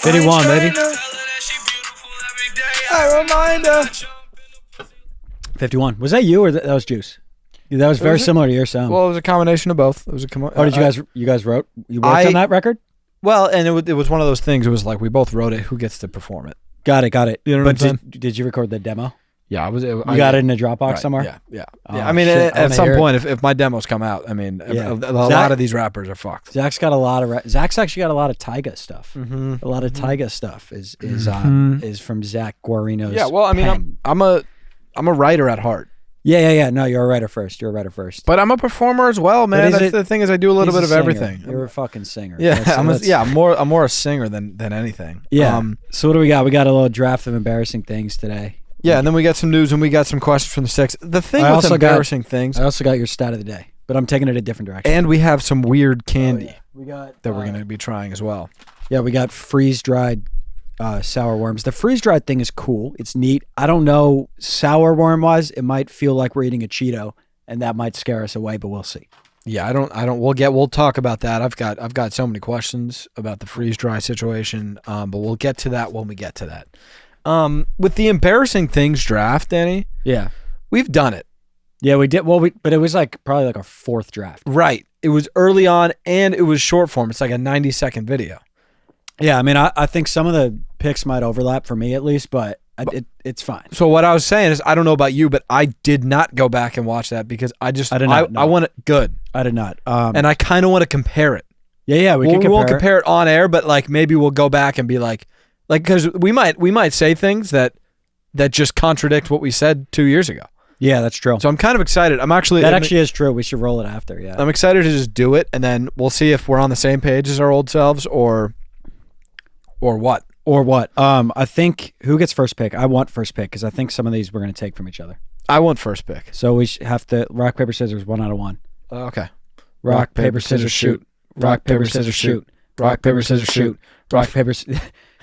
51, baby. A reminder. 51. Was that you or that was Juice? That was very similar to your sound. Well, it was a combination of both. It was a did you guys wrote? You worked on that record? Well, and it was one of those things. It was like we both wrote it. Who gets to perform it? Got it. You know what I'm saying? Did you record the demo? Yeah, You got it in a Dropbox somewhere? Yeah. Oh, I mean, shit, at some point, if my demos come out, I mean, a lot of these rappers are fucked. Zach's got a lot of Zach's actually got a lot of Tyga stuff. Mm-hmm. A lot of Tyga stuff is from Zach Guarino's. Yeah, well, I mean, I'm a writer at heart. Yeah. No, you're a writer first. But I'm a performer as well, man. That's the thing is, I do a little bit of singer. everything. You're a fucking singer. Yeah, I'm more a singer than anything. Yeah. So what do we got? We got a little draft of embarrassing things today. Yeah, and then we got some news and we got some questions from the six. The thing with embarrassing things. I also got your stat of the day, but I'm taking it a different direction. And we have some weird candy that we're going to be trying as well. Yeah, we got freeze-dried sour worms. The freeze-dried thing is cool. It's neat. I don't know, sour worm-wise, it might feel like we're eating a Cheeto, and that might scare us away, but we'll see. Yeah, we'll talk about that. I've got so many questions about the freeze-dry situation, but we'll get to that when we get to that. With the embarrassing things draft, Danny. Yeah. We've done it. Yeah, we did. Well, but it was probably our fourth draft. Right. It was early on and it was short form. It's like a 90-second video. Yeah, I mean, I think some of the picks might overlap for me at least, but it's fine. So what I was saying is, I don't know about you, but I did not go back and watch that because I did not. I want it good. I did not. And I kind of want to compare it. Yeah, we won't compare it on air, but like maybe we'll go back and be like because we might say things that just contradict what we said 2 years ago. Yeah, that's true. So I'm kind of excited. That actually is true. We should roll it after. Yeah, I'm excited to just do it, and then we'll see if we're on the same page as our old selves or what. I think who gets first pick? I want first pick because I think some of these we're going to take from each other. I want first pick. So we have to rock paper scissors 1 out of 1. Okay. Rock paper scissors shoot. Rock paper scissors shoot. Rock paper scissors shoot. Rock paper.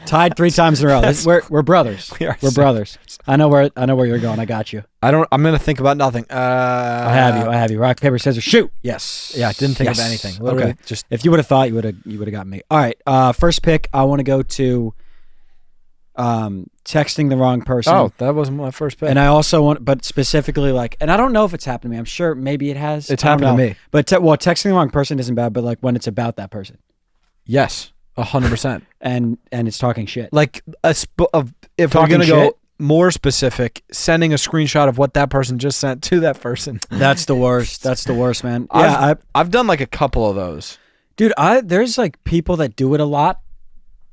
Tied 3 times in a row. We're brothers. We're brothers. I know where you're going. I got you. I'm gonna think about nothing. I have you. Rock paper scissors shoot. Yes. Yeah. I didn't think of anything. Literally, okay. Just if you would have thought, you would have gotten me. All right. First pick. I want to go to texting the wrong person. Oh, that wasn't my first pick. And I also want, but specifically and I don't know if it's happened to me. I'm sure maybe it has. It's happened to me. But texting the wrong person isn't bad. But when it's about that person. Yes. 100%. and it's talking shit. Like if we're gonna go more specific, sending a screenshot of what that person just sent to that person. That's the worst. That's the worst, man. Yeah, I've done like a couple of those. Dude, there's like people that do it a lot,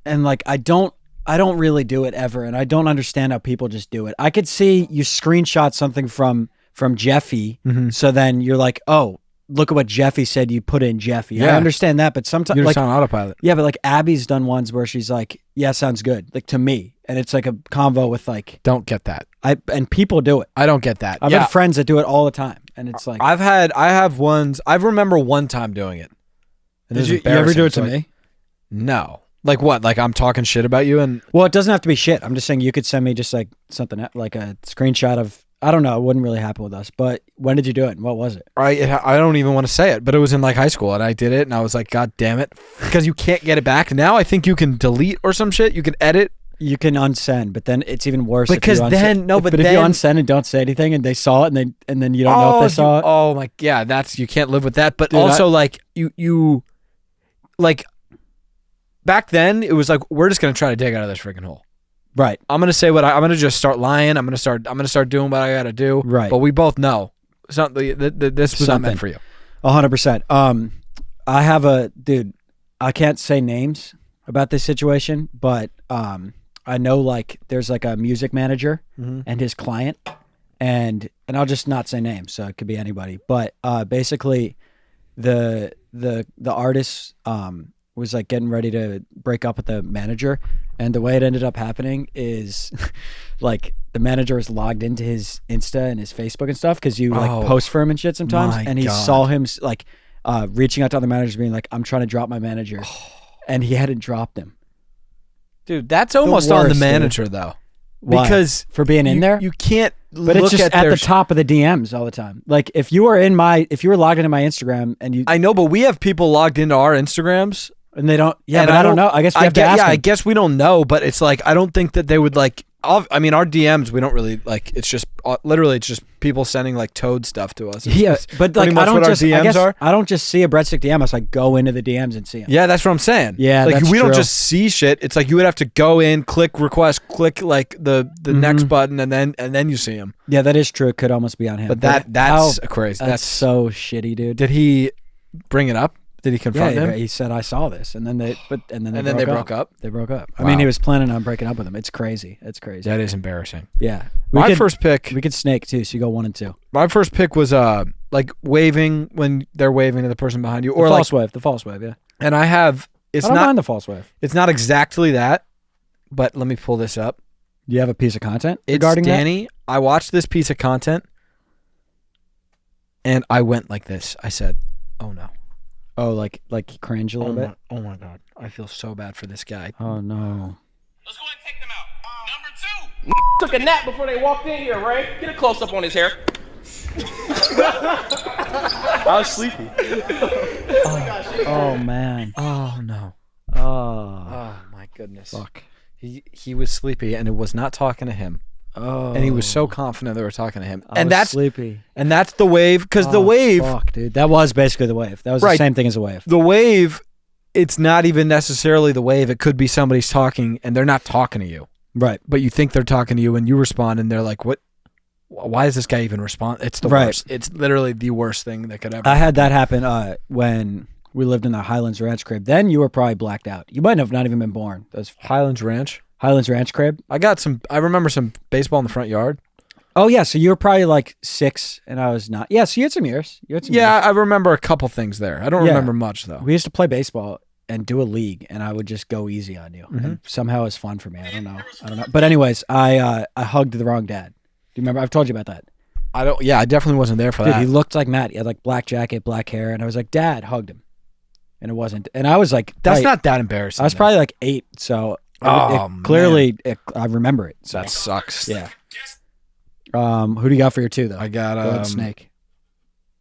and like I don't really do it ever, and I don't understand how people just do it. I could see you screenshot something from Jeffy, so then you're like, oh, look at what Jeffy said. You put in Jeffy. Yeah. I understand that, but sometimes you're just on autopilot. Yeah, but like Abby's done ones where she's like, "Yeah, sounds good," like to me, and it's like a convo with like. Don't get that. And people do it. I don't get that. I've had friends that do it all the time, and it's like I have ones. I remember one time doing it. Did you ever do it to me? No. Like what? Like I'm talking shit about you and. Well, it doesn't have to be shit. I'm just saying you could send me just like something like a screenshot of. I don't know. It wouldn't really happen with us. But when did you do it? And what was it? I don't even want to say it, but it was in like high school, and I did it, and I was like, God damn it, because you can't get it back. Now I think you can delete or some shit. You can edit. You can unsend, but then it's even worse. Because if you if you unsend and don't say anything, and they saw it, and then you don't know if they saw it. Oh my, yeah, you can't live with that. But dude, also like you like back then it was like we're just gonna try to dig out of this freaking hole. Right. I'm gonna say I'm gonna just start lying. I'm gonna start doing what I gotta do. Right. But we both know this was not meant for you. 100%. I have dude. I can't say names about this situation, but I know like there's like a music manager and his client, and I'll just not say names, so it could be anybody. But basically, the artist was like getting ready to break up with the manager. And the way it ended up happening is like the manager was logged into his Insta and his Facebook and stuff because you like post for him and shit sometimes. And he saw him like reaching out to other managers being like, I'm trying to drop my manager. And he hadn't dropped him. Dude, that's almost on the manager though. Why? Because for being in there? You can't but it's just at the top of the DMs all the time. Like if you were logged into my Instagram and you I know, but we have people logged into our Instagrams And they don't. Yeah, And but I don't know. I guess we have to ask. Yeah, them. I guess we don't know, but it's like I don't think that they would like. I mean, our DMs, we don't really like. It's just literally, it's just people sending like toad stuff to us. Yeah, but like I don't just. I guess are. I don't just see a breadstick DM. It's like go into the DMs and see them. Yeah, that's what I'm saying. Yeah, like that's we don't true. just see shit. It's like you would have to go in, click request, click like the next button, and then you see them. Yeah, that is true. It could almost be on him. But that's crazy. That's so shitty, dude. Did he bring it up? Did he confront him? He said I saw this, and then they broke up. They broke up. Wow. I mean, he was planning on breaking up with him. It's crazy. That is embarrassing. Yeah. My first pick. We could snake too. So you go 1 and 2. My first pick was like waving when they're waving to the person behind you, or the like false wave. The false wave. Yeah. And I have. It's I don't not mind the false wave. It's not exactly that, but let me pull this up. Do you have a piece of content It's regarding Danny. I watched this piece of content, and I went like this. I said, "Oh no." Oh, like cringe a little bit. Oh my god, I feel so bad for this guy. Oh no. Let's go ahead and take them out. Number 2. Took a nap before they walked in here, Ray. Get a close up on his hair. I was sleepy. Oh man. Oh no. Oh My goodness. fuck. He was sleepy, and it was not talking to him. Oh. And he was so confident they were talking to him. I And was that's sleepy. And that's the wave, because the Oh, wave, Fuck, dude. That was basically the wave. That was the Right. same thing as a wave. the wave, it's not even necessarily the wave. It could be somebody's talking, and they're not talking to you. Right. But you think they're talking to you, and you respond, and they're like, "What? Why does this guy even respond?" It's the Right. worst. It's literally the worst thing that could ever. I had that happen when we lived in the Highlands Ranch crib. Then you were probably blacked out. You might have not even been born. Those Highlands Ranch. Highlands Ranch crib. I remember some baseball in the front yard. Oh yeah, so you were probably like 6 and I was not. Yeah, so you had some years. Yeah, years. I remember a couple things there. I don't Yeah. remember much though. We used to play baseball and do a league, and I would just go easy on you. Mm-hmm. And somehow it was fun for me. I don't know. But anyways, I hugged the wrong dad. Do you remember? I've told you about that. I don't. Yeah, I definitely wasn't there for Dude, that. he looked like Matt. He had like black jacket, black hair, and I was like, Dad, hugged him, and it wasn't. And I was like, That's probably- not that embarrassing. I was though. probably like 8, so Oh, clearly I remember it. So That sucks. yeah. Who do you got for your 2 though? I got Go ahead, Snake.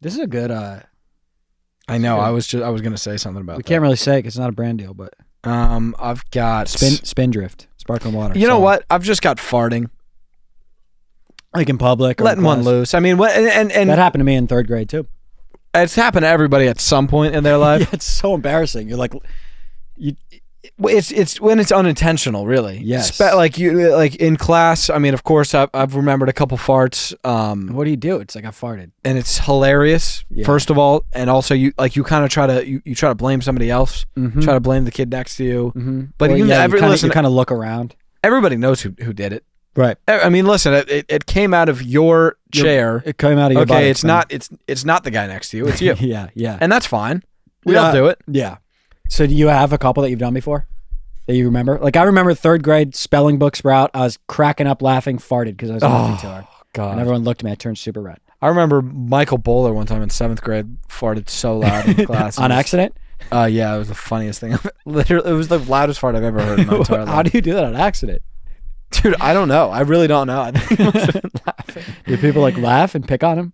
This is a good. I know. I was gonna say something about We that. can't really say because it's not a brand deal, but I've got Spindrift, sparkling water. You know So, what? I've just got farting, like in public, or letting in one class. loose. I mean, what? And That happened to me in 3rd grade too. it's happened to everybody at some point in their life. Yeah, it's so embarrassing. You're like, It's when it's unintentional, really. Yes. Like you, like in class. I mean, of course, I've remembered a couple farts. what do you do? It's like I farted. And it's hilarious. Yeah. First of all, and also you kind of try to blame somebody else. Mm-hmm. Try to blame the kid next to you. Mm-hmm. But you listen. kind of look around. Everybody knows who did it. Right. I mean, listen. It came out of your chair. It came out of your Okay, buttocks, it's man. not. It's not the guy next to you. It's you. Yeah. And that's fine. We all do it. Yeah. So do you have a couple that you've done before that you remember? Like I remember 3rd grade spelling book sprout. I was cracking up laughing, farted because I was laughing too hard. God. And everyone looked at me. I turned super red. I remember Michael Bowler one time in 7th grade farted so loud in class. On accident? Yeah, it was the funniest thing. Literally, it was the loudest fart I've ever heard in my entire life. How do you do that on accident? Dude, I don't know. I really don't know. I think he must have been laughing. Did people like laugh and pick on him?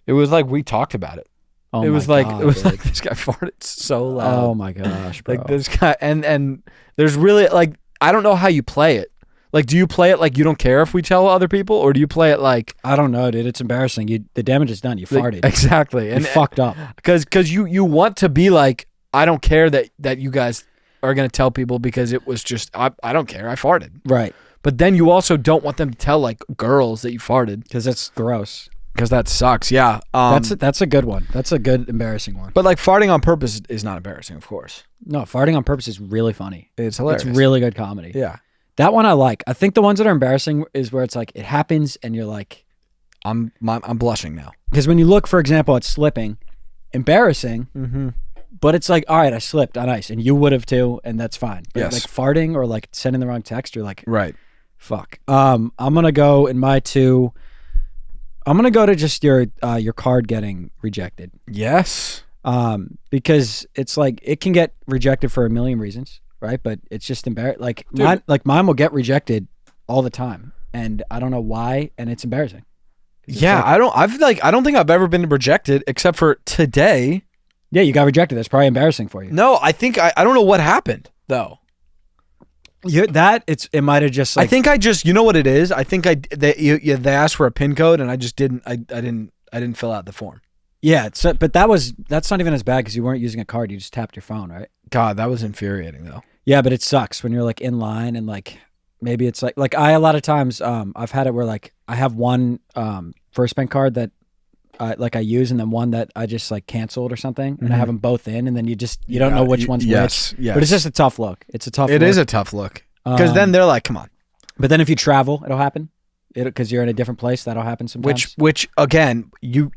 It was like we talked about it. Oh it was my like God, it was dude. like this guy farted so loud. Oh my gosh, bro. Like this guy, and there's really like I don't know how you play it. Like, do you play it like you don't care if we tell other people, or do you play it like I don't know, dude. It's embarrassing. The damage is done. You farted. exactly? You And fucked up. because you want to be like I don't care that you guys are gonna tell people because it was just I don't care. I farted. Right. But then you also don't want them to tell like girls that you farted Because it's gross. because that sucks. Yeah. That's a good one. That's a good embarrassing one. But like farting on purpose is not embarrassing, of course. No, farting on purpose is really funny. It's hilarious. It's really good comedy. Yeah. That one I like. I think the ones that are embarrassing is where it's like it happens and you're like, I'm blushing now. because when you look, for example, at slipping, embarrassing, Mm-hmm. but it's like, all right, I slipped on ice and you would have too, and that's fine. But Yes. like farting or like sending the wrong text, you're like, Right. fuck. I'm gonna go in my 2. I'm gonna go to just your card getting rejected. Yes. Because it's like it can get rejected for a million reasons, right? But it's just embarrassing. Like mine will get rejected all the time, and I don't know why, and it's embarrassing. It's Yeah, like- I don't think I've ever been rejected except for today. Yeah, you got rejected. That's probably embarrassing for you. No, I think I don't know what happened though. It might have just like, I think I just, you know what it is? I think they asked for a PIN code and I just didn't fill out the form. yeah, but that's not even as bad because you weren't using a card. You just tapped your phone, right? God, that was infuriating though. Yeah, but it sucks when you're like in line and like maybe it's like I a lot of times I've had it where like I have one first bank card that I use and then one that I just like canceled or something and I have them both in and then you don't know which one's which. Yes. But it's just a tough look. It's a tough. It look. is a tough look because then they're like, come on. But then if you travel, it'll happen. Because you're in a different place, that'll happen sometimes. Which again, you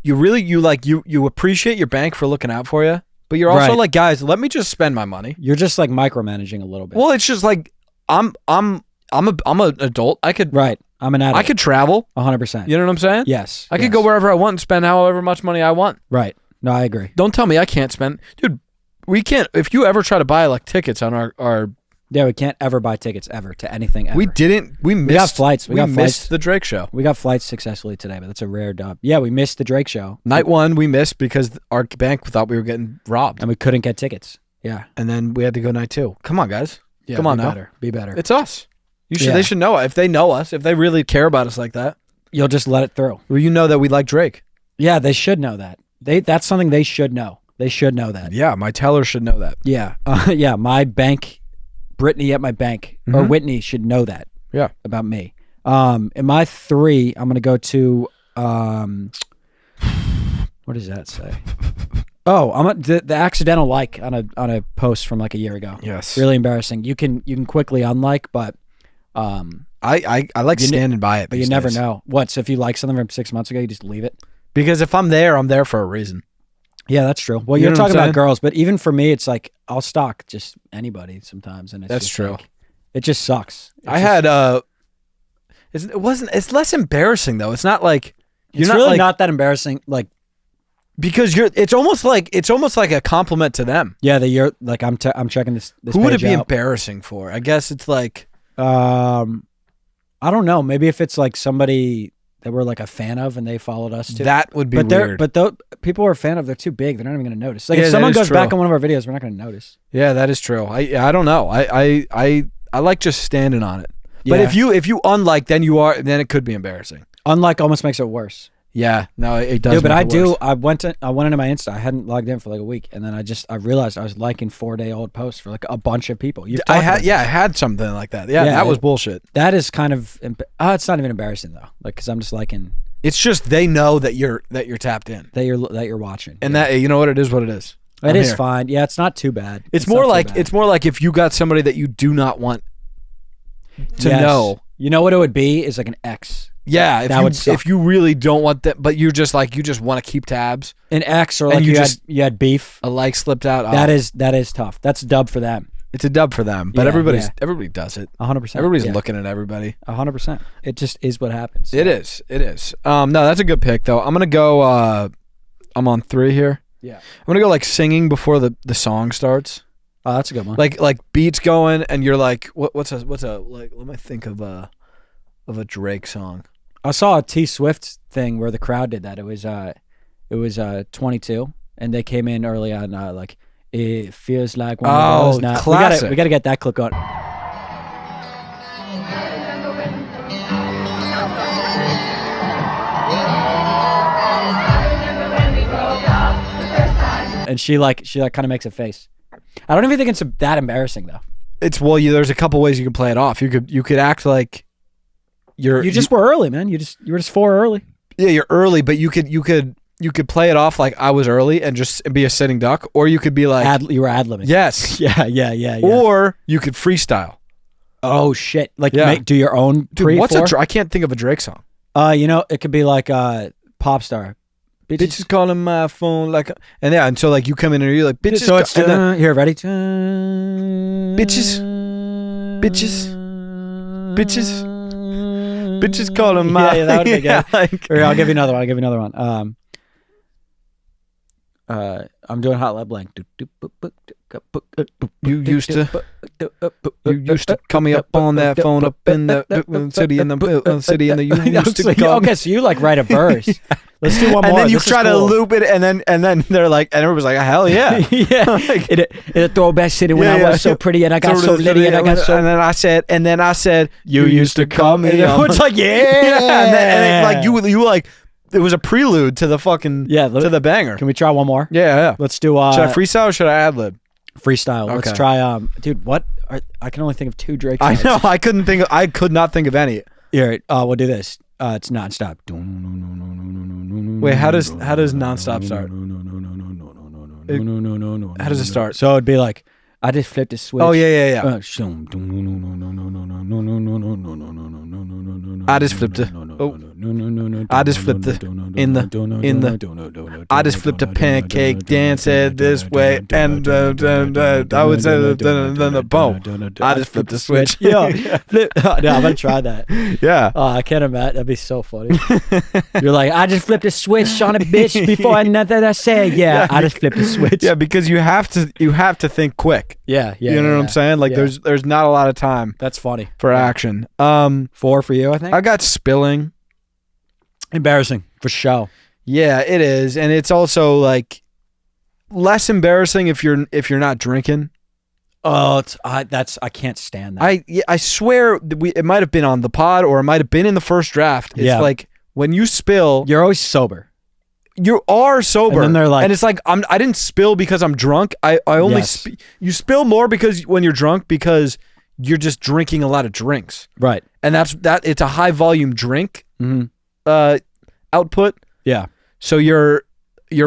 appreciate your bank for looking out for you, but you're also Right. like, guys, let me just spend my money. You're just like micromanaging a little bit. Well, it's just like I'm an adult. I could Right. I'm an adult. I could travel. 100%. You know what I'm saying? Yes. I could go wherever I want and spend however much money I want. Right. No, I agree. Don't tell me I can't spend, dude. We can't. If you ever try to buy like tickets on our Yeah, we can't ever buy tickets ever to anything ever. we didn't. We missed. got flights. We got missed flights. the Drake show. We got flights successfully today, but that's a rare dub. Yeah, we missed the Drake show. Night one we missed because our bank thought we were getting robbed, And we couldn't get tickets. Yeah. and then we had to go night two. Come on, guys. Yeah, Come on be now. better. Be better. It's us. Yeah. They should know it. If they know us, if they really care about us like that, You'll just let it through. well, you know that we like Drake. Yeah, they should know that. That's something they should know. They should know that. Yeah, my teller should know that. Yeah. Yeah, my bank, Brittany at my bank, or Whitney should know that. Yeah. About me. In my 3, I'm going to go to, what does that say? Oh, the accidental like on a post from like a year ago. Yes. Really embarrassing. You can quickly unlike, but I like standing by it. but you never know. What? So if you like something from 6 months ago, you just leave it? Because if I'm there for a reason. Yeah, that's true. Well, You you're know what I'm talking about saying? girls, but even for me, it's like I'll stalk just anybody sometimes, and it's That's just true. like, it just sucks. It's less embarrassing though. It's not like It's not really like, not that embarrassing. Like, because it's almost like a compliment to them. yeah, that you're like I'm checking this. Who would it page be out. embarrassing for? I guess it's like I don't know. Maybe if it's like somebody that we're like a fan of and they followed us too. that would be but weird. the people we're a fan of, they're too big. They're not even going to notice. Like Yeah, if that someone is goes true. back on one of our videos, we're not going to notice. Yeah, that is true. I don't know. I like just standing on it. But Yeah. if you unlike, then it could be embarrassing. Unlike almost makes it worse. Yeah, no, it does. Dude, but make I it do. worse. I went into my Insta. I hadn't logged in for like a week, and then I realized I was liking 4-day-old posts for like a bunch of people. I had something like that. Yeah, Yeah, that was bullshit. That is kind of. It's not even embarrassing though. Like, cause I'm just liking It's just they know that you're tapped in, that you're watching, and that you know what it is. What it is. it is fine. Yeah, it's not too bad. It's not more too like bad. it's more like if you got somebody that you do not want to Yes. know. You know what it would be is like an X. Yeah, That would suck. if you really don't want that, but you just want to keep tabs. An X, or And like you you had beef. A like slipped out. That is tough. That's a dub for them. It's a dub for them, but Yeah, everybody does it. 100%. Everybody's looking at everybody. 100%. It just is what happens. It is. No, that's a good pick though. I'm gonna go. I'm on 3 here. Yeah. I'm gonna go like singing before the song starts. Oh, that's a good one. Like beats going, and you're like, what's a like? Let me think of a Drake song. I saw a T Swift thing where the crowd did that. It was 22, and they came in early on like it feels like one of those now. Classic. We gotta get that clip on. And she kind of makes a face. I don't even think it's that embarrassing though. It's there's a couple ways you can play it off. You could act like You just were early, man. You were just 4 early. Yeah, you're early, but you could play it off like I was early and just be a sitting duck, or you could be like You were ad-libbing. yes, Yeah. or you could freestyle. Oh shit! Like Yeah. do your own Dude, what's pre-4? I can't think of a Drake song. It could be like pop star. Bitches calling my phone like, and so like you come in and you're like bitches. So it's and then, here, ready? Bitches. Bitches calling my. Yeah, that would be good. like, Or I'll give you another one. I'm doing hot lab blank. You used to call me up on that phone up in the city in the city and you used to call me. Okay, so you like write a verse. Let's do one more. And then you This is try to cool. loop it, and then they're like, and everybody's like, hell yeah. Yeah, in a throwback city when I was so pretty and I got so litty and I got so. And then I said, you used to call me. It's like yeah, and then like you like it was a prelude to the fucking to the banger. Can we try one more? Yeah. Let's do. Should I freestyle or should I ad lib? Freestyle. Okay. Let's try. Dude, what? I can only think of 2 Drake I songs. know. I could not think of any. Here, we'll do this. It's nonstop. Wait, how does nonstop start? How does it start? So it'd be like, I just flipped a switch. Oh yeah. I just flipped it. I just flipped it in the. I just flipped a pancake, danced this way, and I would say the boom. I just flipped the switch. Yeah, I'm gonna try that. Yeah. I can't imagine. That'd be so funny. You're like, I just flipped a switch on a bitch before I nothing I said. Yeah, I just flipped a switch. Yeah, because you have to think quick. Yeah. You know what I'm saying? Like there's not a lot of time That's funny. for action. 4 for you, I think. I got spilling. Embarrassing for show. Yeah, it is, and it's also like less embarrassing if you're not drinking. Oh, I can't stand that. I swear it might have been on the pod or it might have been in the first draft. It's like when you spill, You're always sober. you are sober, And then they're like- and it's like I didn't spill because I'm drunk. I only Yes. you spill more because when you're drunk because you're just drinking a lot of drinks, Right. and it's a high volume drink Mm-hmm. output. Yeah. So you're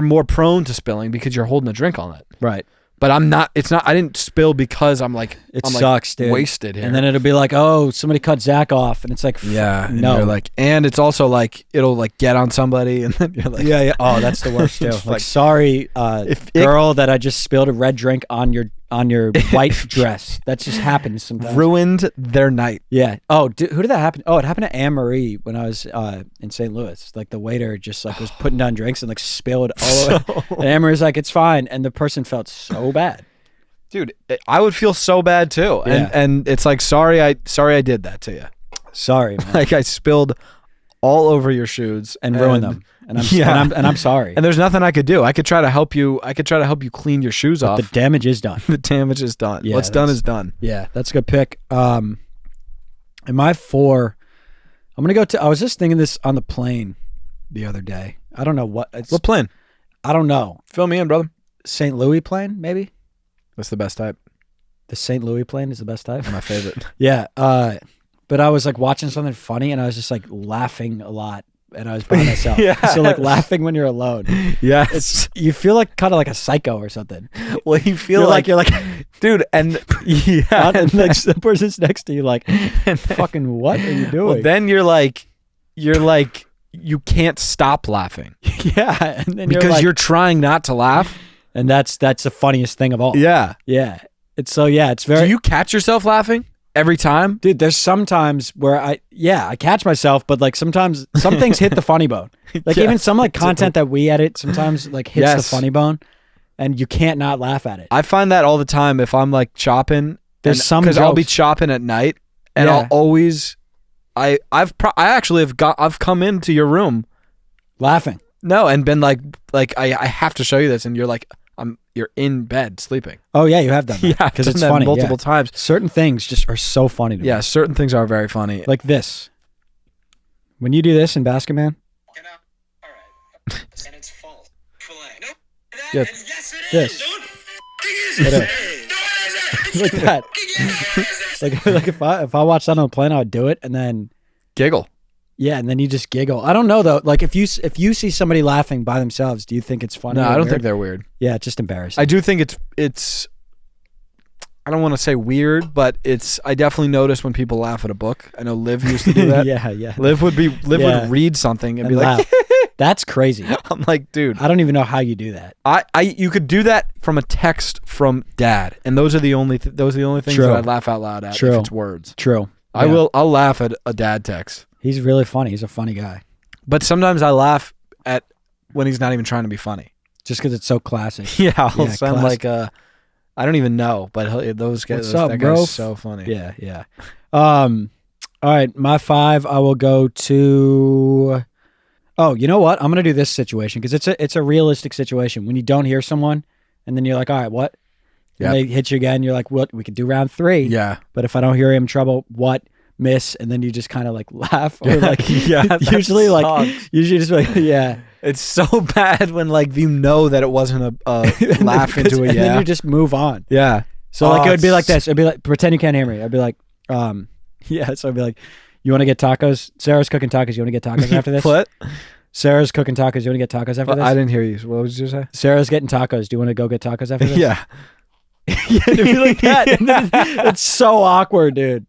more prone to spilling because you're holding a drink all night. Right. But I'm not. It's not. I didn't spill because I'm like. It I'm sucks, dude. Wasted here. And then it'll be like, oh, somebody cut Zach off, and it's like, yeah. And no. you're like, and it's also like it'll like get on somebody, and then you're like, yeah. Oh, that's the worst too. Like, sorry, girl, that I just spilled a red drink on your white dress. That just happens sometimes. ruined their night. Yeah. Oh, who did that happen? Oh, it happened to Anne Marie when I was in St. Louis. Like the waiter just like was putting down drinks and like spilled all over. And Anne Marie's like, it's fine, and the person felt so bad. Dude, I would feel so bad too, and it's like sorry I did that to you. Sorry, man. Like I spilled all over your shoes and ruined them. And I'm sorry. And there's nothing I could do. I could try to help you. I could try to help you clean your shoes off. The damage is done. The damage is done. Yeah, What's done is done. Yeah, that's a good pick. In my 4, I'm gonna go to. I was just thinking this on the plane the other day. I don't know what. What plane? I don't know. Fill me in, brother. St. Louis plane, maybe. That's the best type. The St. Louis plane is the best type. My favorite. Yeah. But I was like watching something funny and I was just like laughing a lot, and I was by myself. Yeah. So like laughing when you're alone. Yeah. You feel like kind of like a psycho or something. Well, you feel you're like, dude, and yeah, and like the person's next to you like, fucking what are you doing? well, then you're like, you can't stop laughing. Yeah, and then Because like, you're trying not to laugh. and that's the funniest thing of all. Yeah. Yeah. It's very. Do you catch yourself laughing every time? Dude, there's sometimes where I catch myself, but like sometimes some things hit the funny bone. Like Yeah. even some like content that we edit sometimes like hits the Yes. funny bone, and you can't not laugh at it. I find that all the time if I'm like chopping. There's some because I'll be jokes. chopping at night, and Yeah. I'll always. I actually I've come into your room. Laughing. No, and been like I have to show you this, and you're like you're in bed sleeping. Oh yeah, you have done that. Yeah, because I've it's done that funny. multiple yeah. times. Certain things just are so funny to me. Yeah, certain things are very funny. Like this. When you do this in Basket Man. You know? All right. And it's false. Filet. Nope. Yeah. Yes, it This. is. No, It it is. Like that. Like if I watched that on a plane, I would do it, and then Giggle. yeah, and then you just giggle. I don't know though. Like if you see somebody laughing by themselves, do you think it's funny? No, or I don't weird? think they're weird. Yeah, it's just embarrassing. I do think it's. I don't want to say weird, but I definitely notice when people laugh at a book. I know Liv used to do that. yeah. Liv would Yeah. would read something and be laugh. like, That's crazy. I'm like, dude, I don't even know how you do that. you could do that from a text from dad, and those are the only things True. that I'd laugh out loud at True. if it's words. True. I'll laugh at a dad text, He's really funny. He's a funny guy. but sometimes I laugh at when he's not even trying to be funny. Just because it's so classic. Yeah, I'll send classic. like a. I don't even know, but those guys. What's up, that bro? guy's so funny. Yeah. All right, my 5. I will go to. Oh, you know what? I'm gonna do this situation because it's a realistic situation when you don't hear someone, and then you're like, all right, what? And they hit you again. You're like, what? We could do round 3. Yeah. But if I don't hear him trouble, what? Miss, and then you just kind of like laugh or like usually just like yeah. It's so bad when like you know that it wasn't a laugh into a and then you just move on. Yeah. So like it would be like this. It'd be like pretend you can't hear me. I'd be like, yeah. So I'd be like, you want to get tacos? Sarah's cooking tacos. You want to get tacos after this? What? Sarah's cooking tacos. You want to get tacos after this? I didn't hear you. What did you say? Sarah's getting tacos. Do you want to go get tacos after this? Yeah. Yeah, it'd be like that. And then it's so awkward, dude.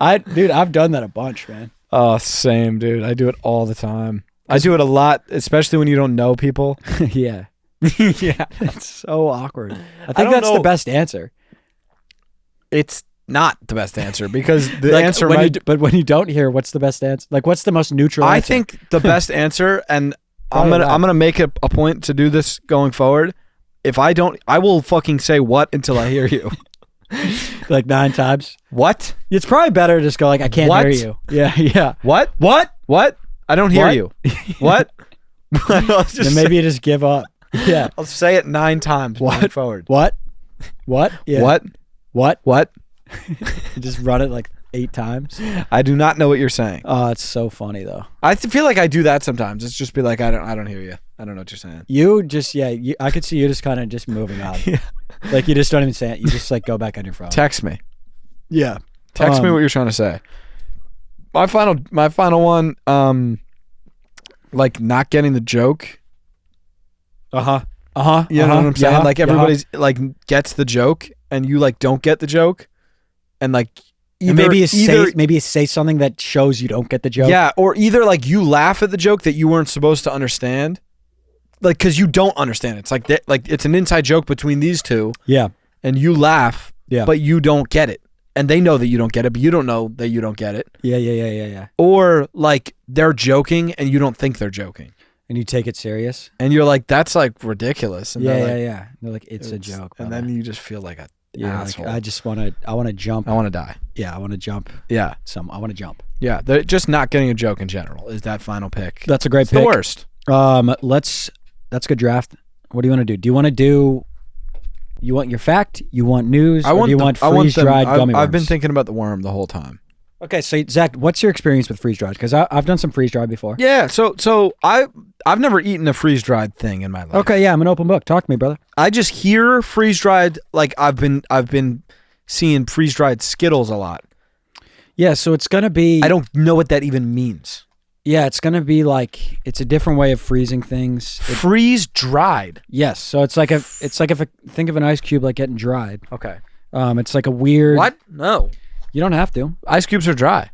I've done that a bunch, man. Oh, same, dude. I do it all the time. I do it a lot, especially when you don't know people. Yeah. Yeah. It's so awkward. I think that's the best answer. It's not the best answer because the like answer but when you don't hear, what's the best answer? Like, what's the most neutral answer? I think the best answer, and I'm gonna make it a point to do this going forward. If I don't, I will fucking say what until I hear you. Like 9 times. What? It's probably better to just go like, I can't hear you. Yeah. What? I don't hear you. What? Then maybe you just give up. Yeah. I'll say it 9 times going forward. What? Yeah. What? Just run it like 8 times. I do not know what you're saying. Oh, it's so funny though. I feel like I do that sometimes. It's just be like, I don't hear you. I don't know what you're saying. You just I could see you just kind of just moving on. Yeah. Like you just don't even say it. You just like go back on your phone. Text me. Yeah. Text me what you're trying to say. My final one, like not getting the joke. You know what I'm saying? Like everybody's like gets the joke and you like don't get the joke. And like maybe you say something that shows you don't get the joke. Yeah, or either like you laugh at the joke that you weren't supposed to understand. Like, because you don't understand it. It's like it's an inside joke between these two. Yeah. And you laugh, yeah, but you don't get it. And they know that you don't get it, but you don't know that you don't get it. Yeah. Or like they're joking and you don't think they're joking. And you take it serious. And you're like, that's like ridiculous. And yeah. They're like, it's a joke. And then you just feel like a asshole. Like, I want to jump. I want to die. Yeah, I want to jump. Yeah. I want to jump. Yeah. Just not getting a joke in general is that final pick. That's a great pick. The worst. That's a good draft. What do you want to do? Do you want to do? You want your fact? You want news? Do you want freeze-dried gummy worms? I've been thinking about the worm the whole time. Okay, so Zach, what's your experience with freeze-dried? Because I've done some freeze-dried before. Yeah, so I've never eaten a freeze-dried thing in my life. Okay, yeah, I'm an open book. Talk to me, brother. I just hear freeze-dried. Like I've been seeing freeze-dried Skittles a lot. Yeah, so it's gonna be. I don't know what that even means. Yeah, it's gonna be like it's a different way of freezing things. Freeze-dried. Yes, so it's like think of an ice cube like getting dried. Okay. It's like a weird. What? No. You don't have to. Ice cubes are dry.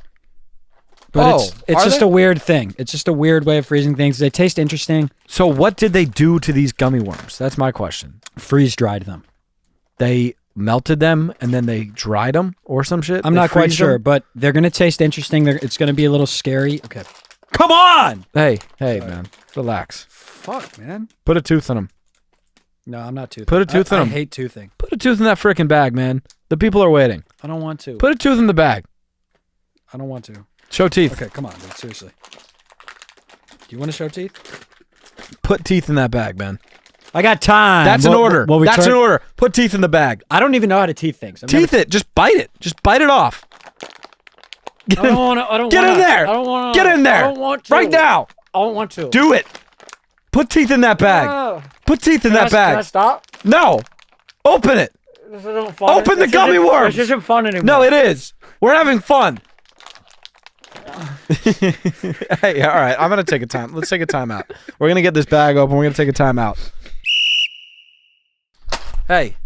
But it's just a weird thing. It's just a weird way of freezing things. They taste interesting. So what did they do to these gummy worms? That's my question. Freeze-dried them. They melted them and then they dried them or some shit? I'm not quite sure, but they're going to taste interesting. It's going to be a little scary. Okay. Come on! Hey, man. Relax. Fuck, man. Put a tooth in them. No, I'm not toothing. Put a tooth in them. I hate toothing. Put a tooth in that freaking bag, man. The people are waiting. I don't want to. Put a tooth in the bag. I don't want to. Show teeth. Okay, come on, dude. Seriously. Do you want to show teeth? Put teeth in that bag, man. I got time. That's an order. That's an order. Put teeth in the bag. I don't even know how to teeth things. It. Just bite it. Just bite it off. Get in there. I don't want to. Get in there. I don't want to. Right now. I don't want to. Do it. Put teeth in that bag. Put teeth in that bag. Can I stop? No. Open it. This isn't fun. Open the gummy worms. This isn't fun anymore. No, it is. We're having fun. Hey, all right. I'm going to take a time. Let's take a time out. We're going to get this bag open. We're going to take a time out. Hey.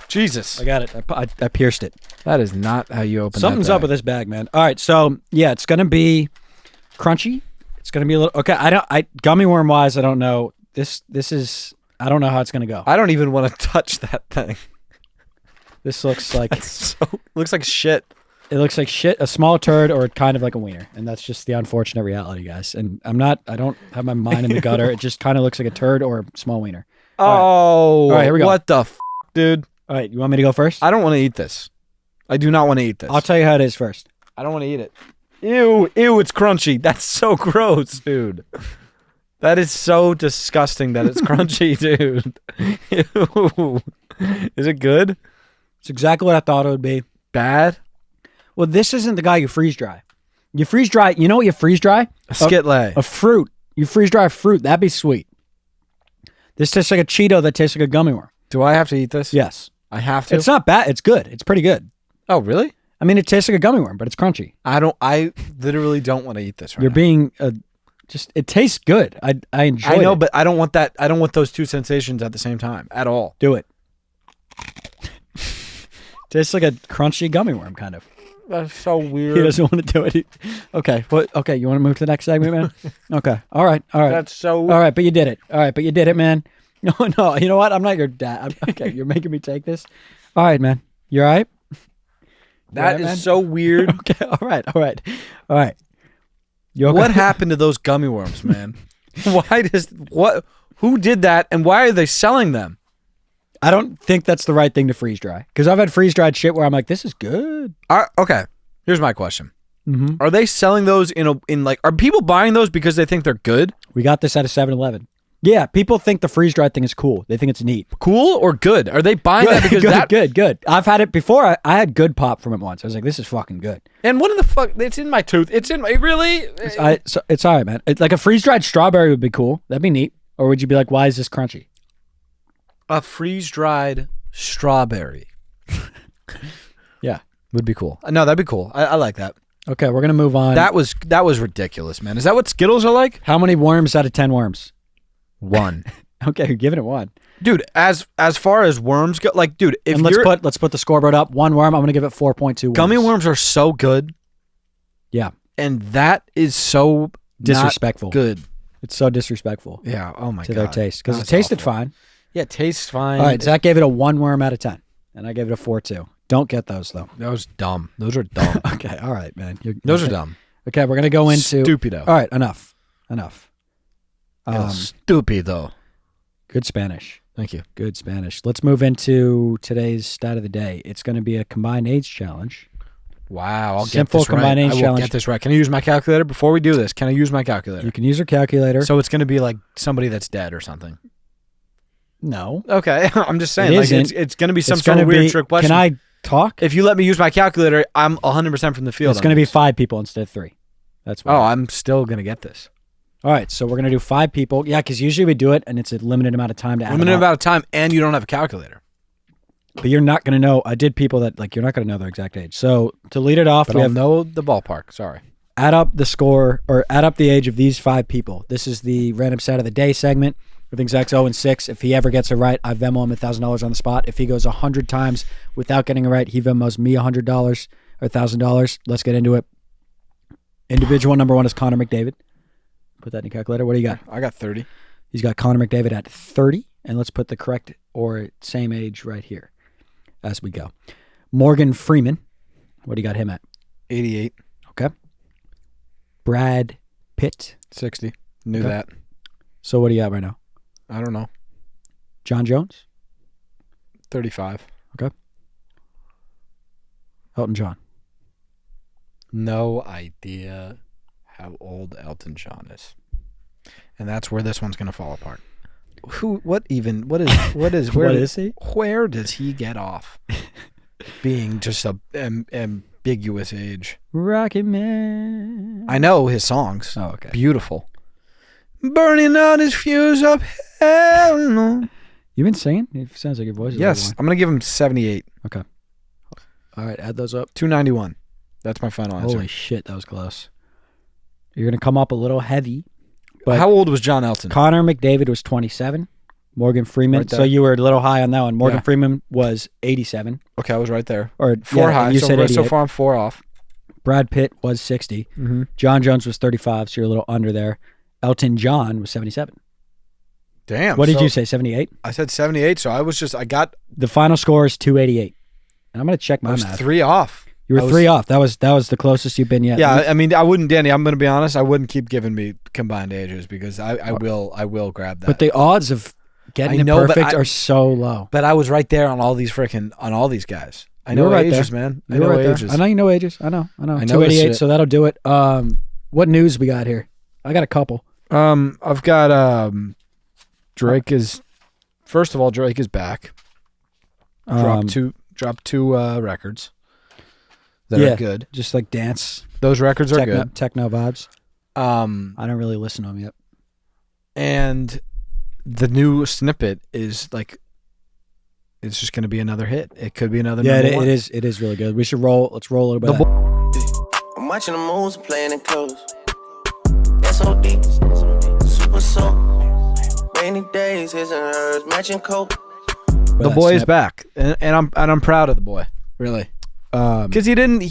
Jesus. I got it. I pierced it. That is not how you open Something's that bag. up with this bag, man. All right, so yeah, it's gonna be crunchy. It's gonna be a little okay. Gummy worm wise, I don't know. This is I don't know how it's gonna go. I don't even want to touch that thing. This looks like looks like shit. It looks like shit, a small turd, or kind of like a wiener, and that's just the unfortunate reality, guys. And I don't have my mind in the gutter. It just kind of looks like a turd or a small wiener. Oh, All right, here we go. What the dude? All right, you want me to go first? I don't want to eat this. I do not want to eat this. I'll tell you how it is first. I don't want to eat it. Ew, it's crunchy. That's so gross, dude. That is so disgusting that it's crunchy, dude. Ew. Is it good? It's exactly what I thought it would be. Bad? Well, this isn't the guy you freeze dry. You freeze dry, you know what you freeze dry? A skitlay. A fruit. You freeze dry a fruit. That'd be sweet. This tastes like a Cheeto that tastes like a gummy worm. Do I have to eat this? Yes. I have to? It's not bad. It's good. It's pretty good. Oh, really? I mean, it tastes like a gummy worm, but it's crunchy. I literally don't want to eat this right You're now. being it tastes good. I enjoy it. I know, but I don't want that. I don't want those two sensations at the same time at all. Do it. Tastes like a crunchy gummy worm, kind of. That's so weird. He doesn't want to do it. Okay. What? Okay. You want to move to the next segment, man? Okay. All right. That's so All right, but you did it, man. No. You know what? I'm not your dad. Okay. You're making me take this. All right, man. You all right? That is man? so weird. Okay. All right. You okay? What happened to those gummy worms, man? Who did that and why are they selling them? I don't think that's the right thing to freeze dry because I've had freeze dried shit where I'm like, this is good. Okay. Here's my question. Mm-hmm. Are they selling those are people buying those because they think they're good? We got this at a 7-Eleven. Yeah, people think the freeze dried thing is cool. They think it's neat. Cool or good? Are they buying that because good. I've had it before. I had good pop from it once. I was like, this is fucking good. And what in the fuck? It's in my tooth. It's in my really. It's all right, man. Like a freeze dried strawberry would be cool. That'd be neat. Or would you be like, why is this crunchy? A freeze dried strawberry. Yeah, would be cool. No, that'd be cool. I like that. Okay, we're gonna move on. That was ridiculous, man. Is that what Skittles are like? How many worms out of 10 worms? 1. Okay, you're giving it 1. Dude, as far as worms go, like, dude, if and let's put the scoreboard up. 1 worm, I'm gonna give it 4.2. Gummy worms are so good. Yeah, and that is so disrespectful. Not good. It's so disrespectful. Yeah. Oh my god. To their taste because it tasted fine. Yeah, it tastes fine. All right, Zach gave it a 1 worm out of 10, and I gave it a 4.2. Don't get those though. That was dumb. Those are dumb. Okay, all right, man. Those are dumb. Okay, we're gonna go into stupido. All right, enough. Stupido. Good Spanish. Thank you. Good Spanish. Let's move into today's stat of the day. It's going to be a combined age challenge. Wow, I'll Simple get this combined right. age I will challenge. get this right. Can I use my calculator before we do this? Can I use my calculator? You can use your calculator. So it's going to be like somebody that's dead or something. No. Okay, I'm just saying. It's going to be some It's sort of gonna weird be- trick question. Can I talk? If you let me use my calculator, I'm 100% from the field. It's going to be 5 people instead of 3. That's why. Oh, I'm still going to get this. All right, so we're going to do 5 people. Yeah, because usually we do it, and it's a limited amount of time to add Limited them up. amount of time, and you don't have a calculator. But you're not going to know. I did people that, like, you're not going to know their exact age. So to lead it off, But we I'll have know the ballpark. Sorry. add up the score, or add up the age of these 5 people. This is the random stat of the day segment. I think Zach's 0-6. If he ever gets it right, I Venmo him $1,000 on the spot. If he goes 100 times without getting it right, he Venmos me $100 or $1,000. Let's get into it. Individual number 1 is Connor McDavid. Put that in your calculator. What do you got? I got 30. He's got Connor McDavid at 30. And let's put the correct or same age right here as we go. Morgan Freeman. What do you got him at? 88. Okay. Brad Pitt. 60. Knew Okay. that. So what do you got right now? I don't know. John Jones. 35. Okay. Elton John. No idea how old Elton John is. And that's where this one's going to fall apart. What is What is he? Where does he get off being just a ambiguous age? Rocket Man. I know his songs. Oh, okay. Beautiful. Burning out his fuse up hell no. You been singing? It sounds like your voice is Yes, I'm going to give him 78. Okay. All right, add those up. 291. That's my final answer. Holy shit, that was close. You're going to come up a little heavy. But how old was John Elton? Connor McDavid was 27. Morgan Freeman. Right there. So you were a little high on that one. Morgan Yeah. Freeman was 87. Okay, I was right there. Or 4 yeah, high. You So, said 88. so far I'm 4 off. Brad Pitt was 60. Mm-hmm. John Jones was 35, so you're a little under there. Elton John was 77. Damn. What did so you say, 78? I said 78, so I got The final score is 288. And I'm going to check my I was math. 3 off. You were 3 off. That was the closest you've been yet. Yeah, I mean, I wouldn't, Danny. I'm going to be honest. I wouldn't keep giving me combined ages because I will grab that. But the odds of Getting I know, it but perfect are so low. But I was right there on all these guys. I know right ages, there. man. I You're know right there. ages. I know you know ages. I know. I know this 288. shit. So that'll do it. What news we got here? I got a couple. I've got Drake is. First of all, Drake is back. Dropped two records that are good. Just like dance. Those records are good. Techno vibes. I don't really listen to them yet. And the new snippet is like, it's just going to be another hit. It could be another. Yeah, number one. it is really good. We should roll. Let's roll a little bit. I'm watching the moves, playing it close. SOD, super soul. Rainy days, his and hers, matching coat. The boy is back, and I'm proud of the boy, really, because he didn't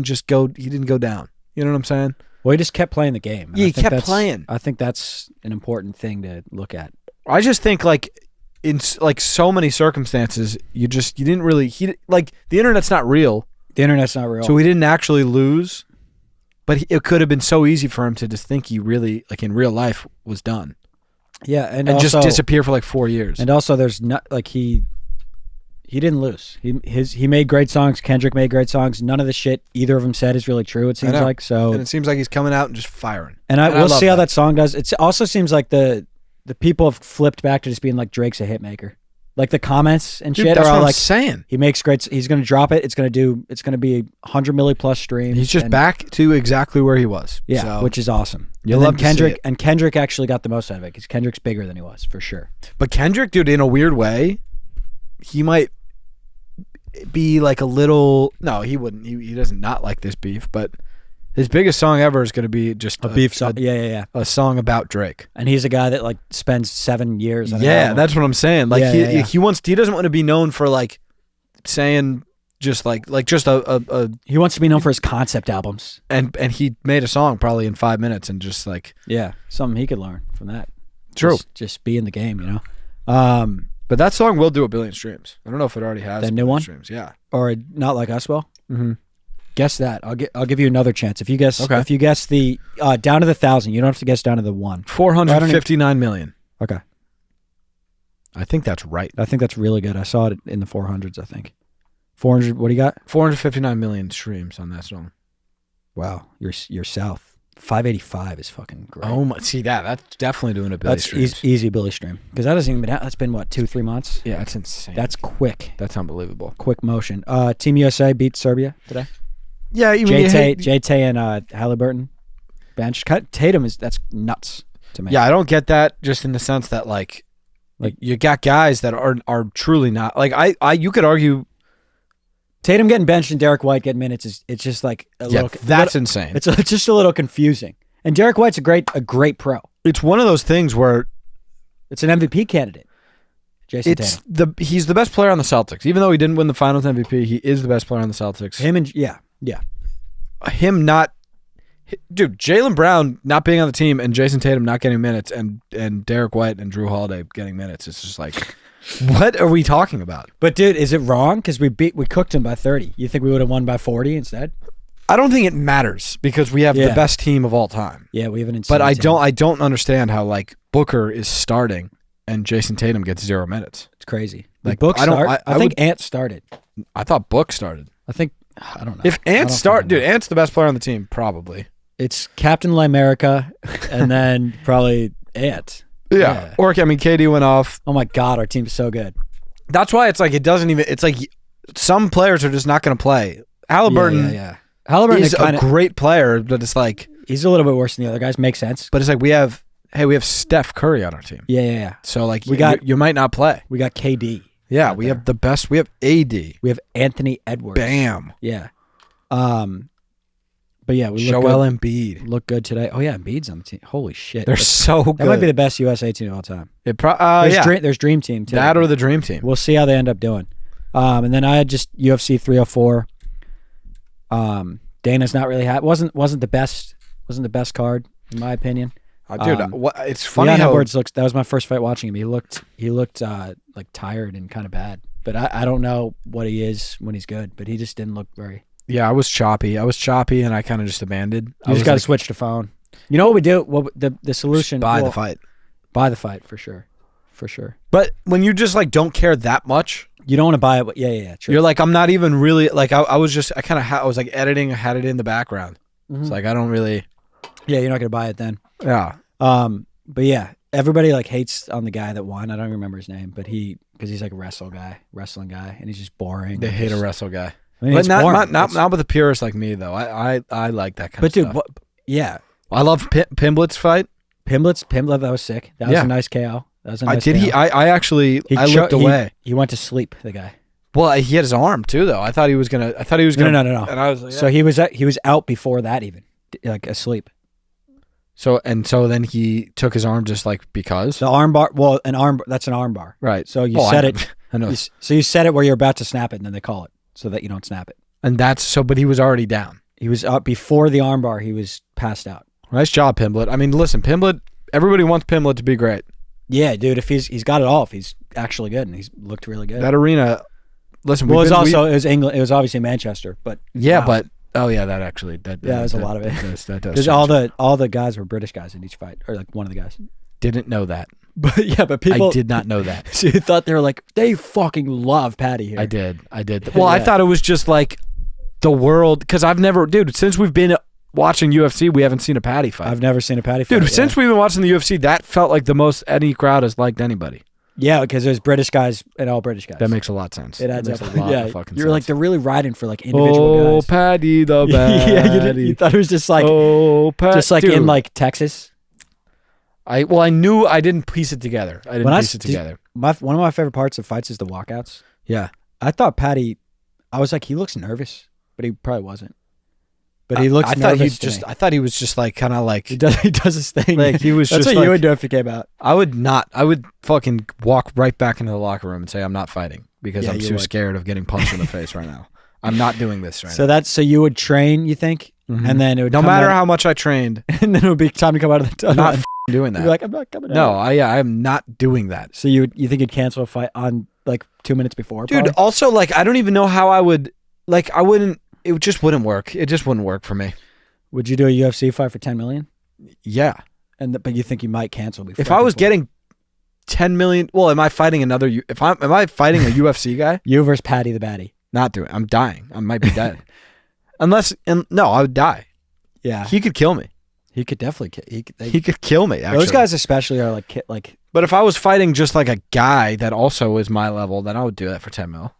just go down. You know what I'm saying? Well, he just kept playing the game. Yeah, he kept playing. I think that's an important thing to look at. I just think like in like so many circumstances, the internet's not real. The internet's not real. So he didn't actually lose, but it could have been so easy for him to just think he really, like in real life, was done. Yeah, and also, just disappear for like 4 years. And also, there's not like he didn't lose. He made great songs. Kendrick made great songs. None of the shit either of them said is really true. It seems like so. And it seems like he's coming out and just firing. And we'll see how that song does. It also seems like the people have flipped back to just being like Drake's a hit maker. Like the comments and shit that's are all what like I'm saying. He makes great. He's going to drop it. It's going to be 100 million plus streams. He's just back to exactly where he was. Yeah, so. which is awesome. You'll love Kendrick, and Kendrick actually got the most out of it because Kendrick's bigger than he was for sure. But Kendrick, dude, in a weird way, he might be like a little. No, he wouldn't. He doesn't not like this beef, but his biggest song ever is going to be just a beef song. Yeah. A song about Drake. And he's a guy that like spends 7 years. On an album. That's what I'm saying. Like he he doesn't want to be known for like saying just like just a. He wants to be known for his concept albums. And he made a song probably in 5 minutes and just like something he could learn from that. True. Just be in the game, you know. But that song will do 1 billion streams. I don't know if it already has. That new one? Streams. Yeah. Or Not Like Us will. Mm-hmm. Guess that. I'll give you another chance. If you guess the down to the 1,000, you don't have to guess down to the 1. 459 million. Okay. I think that's right. I think that's really good. I saw it in the 400s, I think. 400, what do you got? 459 million streams on that song. Wow. You're south. 585 is fucking great. Oh my, see that's definitely doing 1 billion streams. That's easy Billy stream. Because that hasn't even been out. That's been what, 2-3 months? Yeah, that's insane. That's quick. That's unbelievable. Quick motion. Team USA beat Serbia today. Yeah, J-Tay and Halliburton bench. Tatum that's nuts to me. Yeah, I don't get that just in the sense that like you got guys that are truly not like you could argue Tatum getting benched and Derek White getting minutes it's just like that's insane. It's just a little confusing. And Derek White's a great pro. It's one of those things where it's an MVP candidate. Jason Tatum. He's the best player on the Celtics. Even though he didn't win the Finals MVP, he is the best player on the Celtics. Him not, dude. Jaylen Brown not being on the team and Jason Tatum not getting minutes and Derek White and Drew Holiday getting minutes. It's just like, what are we talking about? But dude, is it wrong? Because we cooked him by 30. You think we would have won by 40 instead? I don't think it matters because we have the best team of all time. Yeah, we have an insane But I team. don't understand how like Booker is starting and Jason Tatum gets 0 minutes. It's crazy. Like Book I think Ant started. I thought Book started. I don't know. If Ant dude, Ant's the best player on the team, probably. It's Captain L'America and then probably Ant. Yeah. Or I mean, KD went off. Oh my God, our team is so good. That's why it's like it doesn't even. It's like some players are just not going to play. Halliburton. Yeah. Halliburton is a great player, but it's like he's a little bit worse than the other guys. Makes sense. But it's like we have Steph Curry on our team. Yeah. So like you might not play. We got KD. Yeah, we have the best. We have AD. We have Anthony Edwards. Bam. Yeah. But yeah, we Joel Embiid look good today. Oh yeah, Embiid's on the team. Holy shit, they're so good. That might be the best USA team of all time. There's Dream Team too. That or the Dream Team. We'll see how they end up doing. And then I had just UFC 304. Dana's not really wasn't the best card in my opinion. Dude, it's funny Leon how Edwards looks. That was my first fight watching him. He looked like tired and kind of bad. But I don't know what he is when he's good. But he just didn't look very. Yeah, I was choppy, and I kind of just abandoned. You just got to switch to phone. You know what we do? The solution. Buy the fight. Buy the fight for sure. For sure. But when you just like don't care that much, You don't want to buy it. Yeah. True. you're like, I'm not even really like. I was just, I was like editing, I had it in the background. It's like I don't really. Yeah, you're not gonna buy it then. Yeah. But yeah, everybody like hates on the guy that won. I don't remember his name, but because he's like a wrestling guy, and he's just boring. They hate a wrestle guy. I mean, But it's not boring. not with a purist like me though. I like that kind But of dude, stuff. yeah, I love Pimblett's fight. Pimblett, that was sick. That was Yeah. a nice KO. That was a I nice did. KO. I actually looked away. He went to sleep. The guy. Well, he had his arm too, though. I thought he was gonna. No. And I was like, So he was out before that, even like asleep. So then he took his arm just like because. The arm bar. Well, that's an arm bar. Right. So you Oh, set I it. I know. So you set it where you're about to snap it, and then they call it so that you don't snap it. And that's so. But he was already down. He was up before the arm bar. He was passed out. Nice job, Pimblett. I mean, listen, Pimblett. Everybody wants Pimblett to be great. Yeah, dude. If he's got it all. If he's actually good, and he's looked really good. That arena. Listen, Well, it was England. It was obviously Manchester, but yeah, wow. but that actually that was a lot of it. That does Because all the guys were British guys in each fight, or like one of the guys. didn't know that. But yeah, but people I did not know that. So you thought they were like they fucking love Patty here. I did. Well, I Yeah. thought it was just like the world because I've never, dude. Since we've been watching UFC, we haven't seen a Patty fight. I've never seen a Patty fight. Dude, since we've been watching the UFC, that felt like the most any crowd has liked anybody. Yeah, because there's British guys and all British guys. That makes a lot of sense. it adds That up. makes a lot Yeah, of fucking you're sense. like they're really riding for like individual guys. Paddy the Yeah, Baddy. you thought it was just like Paddy. just like Dude, in like Texas. I knew I didn't piece it together. I didn't piece it together. One of my favorite parts of fights is the walkouts. Yeah. I thought Patty, I was like, he looks nervous, but he probably wasn't. But he looks nervous. I thought he was just like kind of like he does his thing. Like he was That's just what like, you would do if it came out. I would fucking walk right back into the locker room and say I'm not fighting because Yeah, I'm you too would. scared of getting punched in the face right now. I'm not doing this right So so you would train, you think, now. and then it would no come matter out- how much I trained, and then it would be time to come out of the tunnel. not and doing you'd that. be like, I'm not coming No, out. I am not doing that. So you think you'd cancel a fight on like 2 minutes before? Dude, probably? also like I don't even know how I would like I wouldn't it just wouldn't work. It just wouldn't work for me. Would you do a UFC fight for 10 million? Yeah. But you think you might cancel before? If I was getting 10 million, well, am I fighting am I fighting a UFC guy? you versus Patty the Batty. Not doing. I'm dying. I might be dead. No, I would die. Yeah, He could kill me. he could definitely. He could kill me. Actually. Those guys especially are like But if I was fighting just like a guy that also is my level, then I would do that for 10 mil.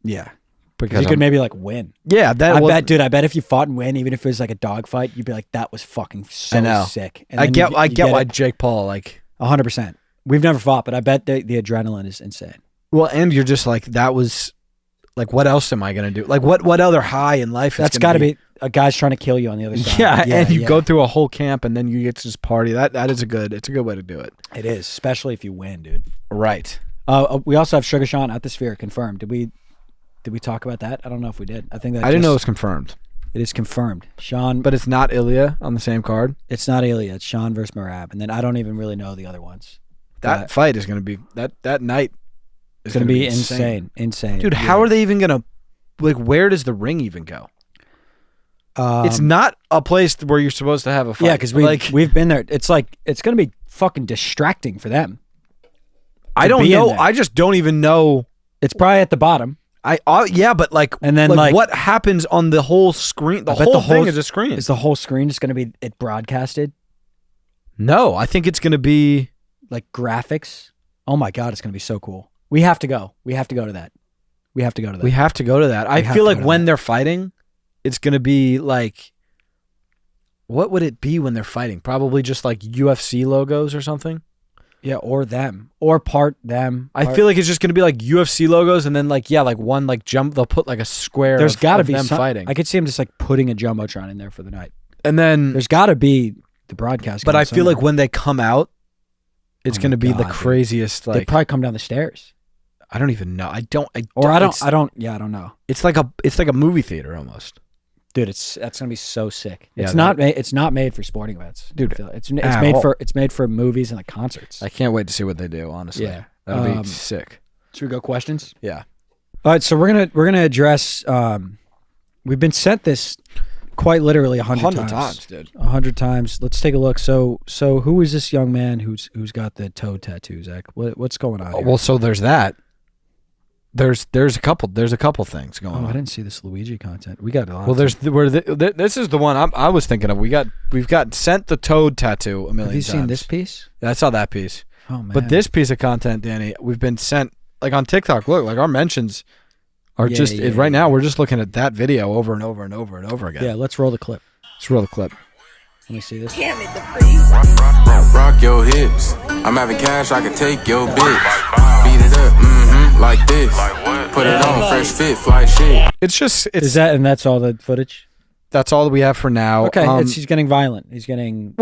yeah. Because You could maybe like win. yeah, that I well, bet, dude. I bet if you fought and win, even if it was like a dog fight, you'd be like, "That was fucking so I know. sick." And I then get you why it. Jake Paul like 100%. We've never fought, but I bet the adrenaline is insane. well, and you're just like that was like what else am I gonna do? Like what other high in life? That's got to be a guy's trying to kill you on the other side. Yeah, and you go through a whole camp and then you get to just party. It's a good way to do it. It is, especially if you win, dude. Right. We also have Suga Sean at the Sphere confirmed. Did we talk about that? I don't know if we did. I think that I didn't know it was confirmed. It is confirmed. Sean, But it's not Ilya on the same card. it's not Ilya. It's Sean versus Merab, and then I don't even really know the other ones. That But fight is going to be that night. It's gonna be insane. Dude. How are they even gonna like? Where does the ring even go? It's not a place where you're supposed to have a fight. Yeah, because we've been there. It's like it's gonna be fucking distracting for them. I don't be in know. there. I just don't even know. It's probably at the bottom. Yeah, but like, And then, like- what happens on the whole screen? The I bet whole thing is a screen. Is the whole screen just gonna be it broadcasted No, I think it's gonna be. like graphics? Oh my god, it's gonna be so cool. We have to go. We have to go to that. We have to go to that. We have to go to that. I have feel to like go to when that. they're fighting, it's gonna be like. What would it be when they're fighting? Probably just like UFC logos or something. Yeah, or them, or part them. I feel like it's just gonna be like UFC logos, and then like one like jump. They'll put like a square. there's got to be them fighting, I could see him just like putting a jumbotron in there for the night. and then. There's got to be the broadcast. But going I feel like somewhere. when they come out, it's Oh my gonna be the God, dude. craziest. they Like probably come down the stairs. I don't even know. I don't. It's, I don't. Yeah, I don't know, It's like a movie theater almost. dude. That's gonna be so sick. Yeah, It's not. It's not made for sporting events, Dude, I feel like. It's at made all. for movies and like concerts. I can't wait to see what they do. Honestly, Yeah. that'll be sick. Should we go questions? Yeah. All right, so we're gonna address. We've been sent this quite literally 100 times, dude. 100 times. Let's take a look. So who is this young man who's got the toad tattoo, Zach? What's going on here? Well, so there's that. There's a couple things going on. I didn't see this Luigi content. We got a lot. Well, this is the one I was thinking of. We've got sent the toad tattoo a million times. Have you seen this piece? I saw that piece. Oh man. But this piece of content, Danny, we've been sent like on TikTok. Look, like our mentions are right now. We're just looking at that video over and over and over and over again. Yeah, let's roll the clip. Let's roll the clip. Let me see this. Rock your hips. I'm having cash, I can take your bitch. Beat it up, like this. Put it on, fresh fit, fly shit. That's all the footage? That's all that we have for now. Okay, he's getting violent. He's getting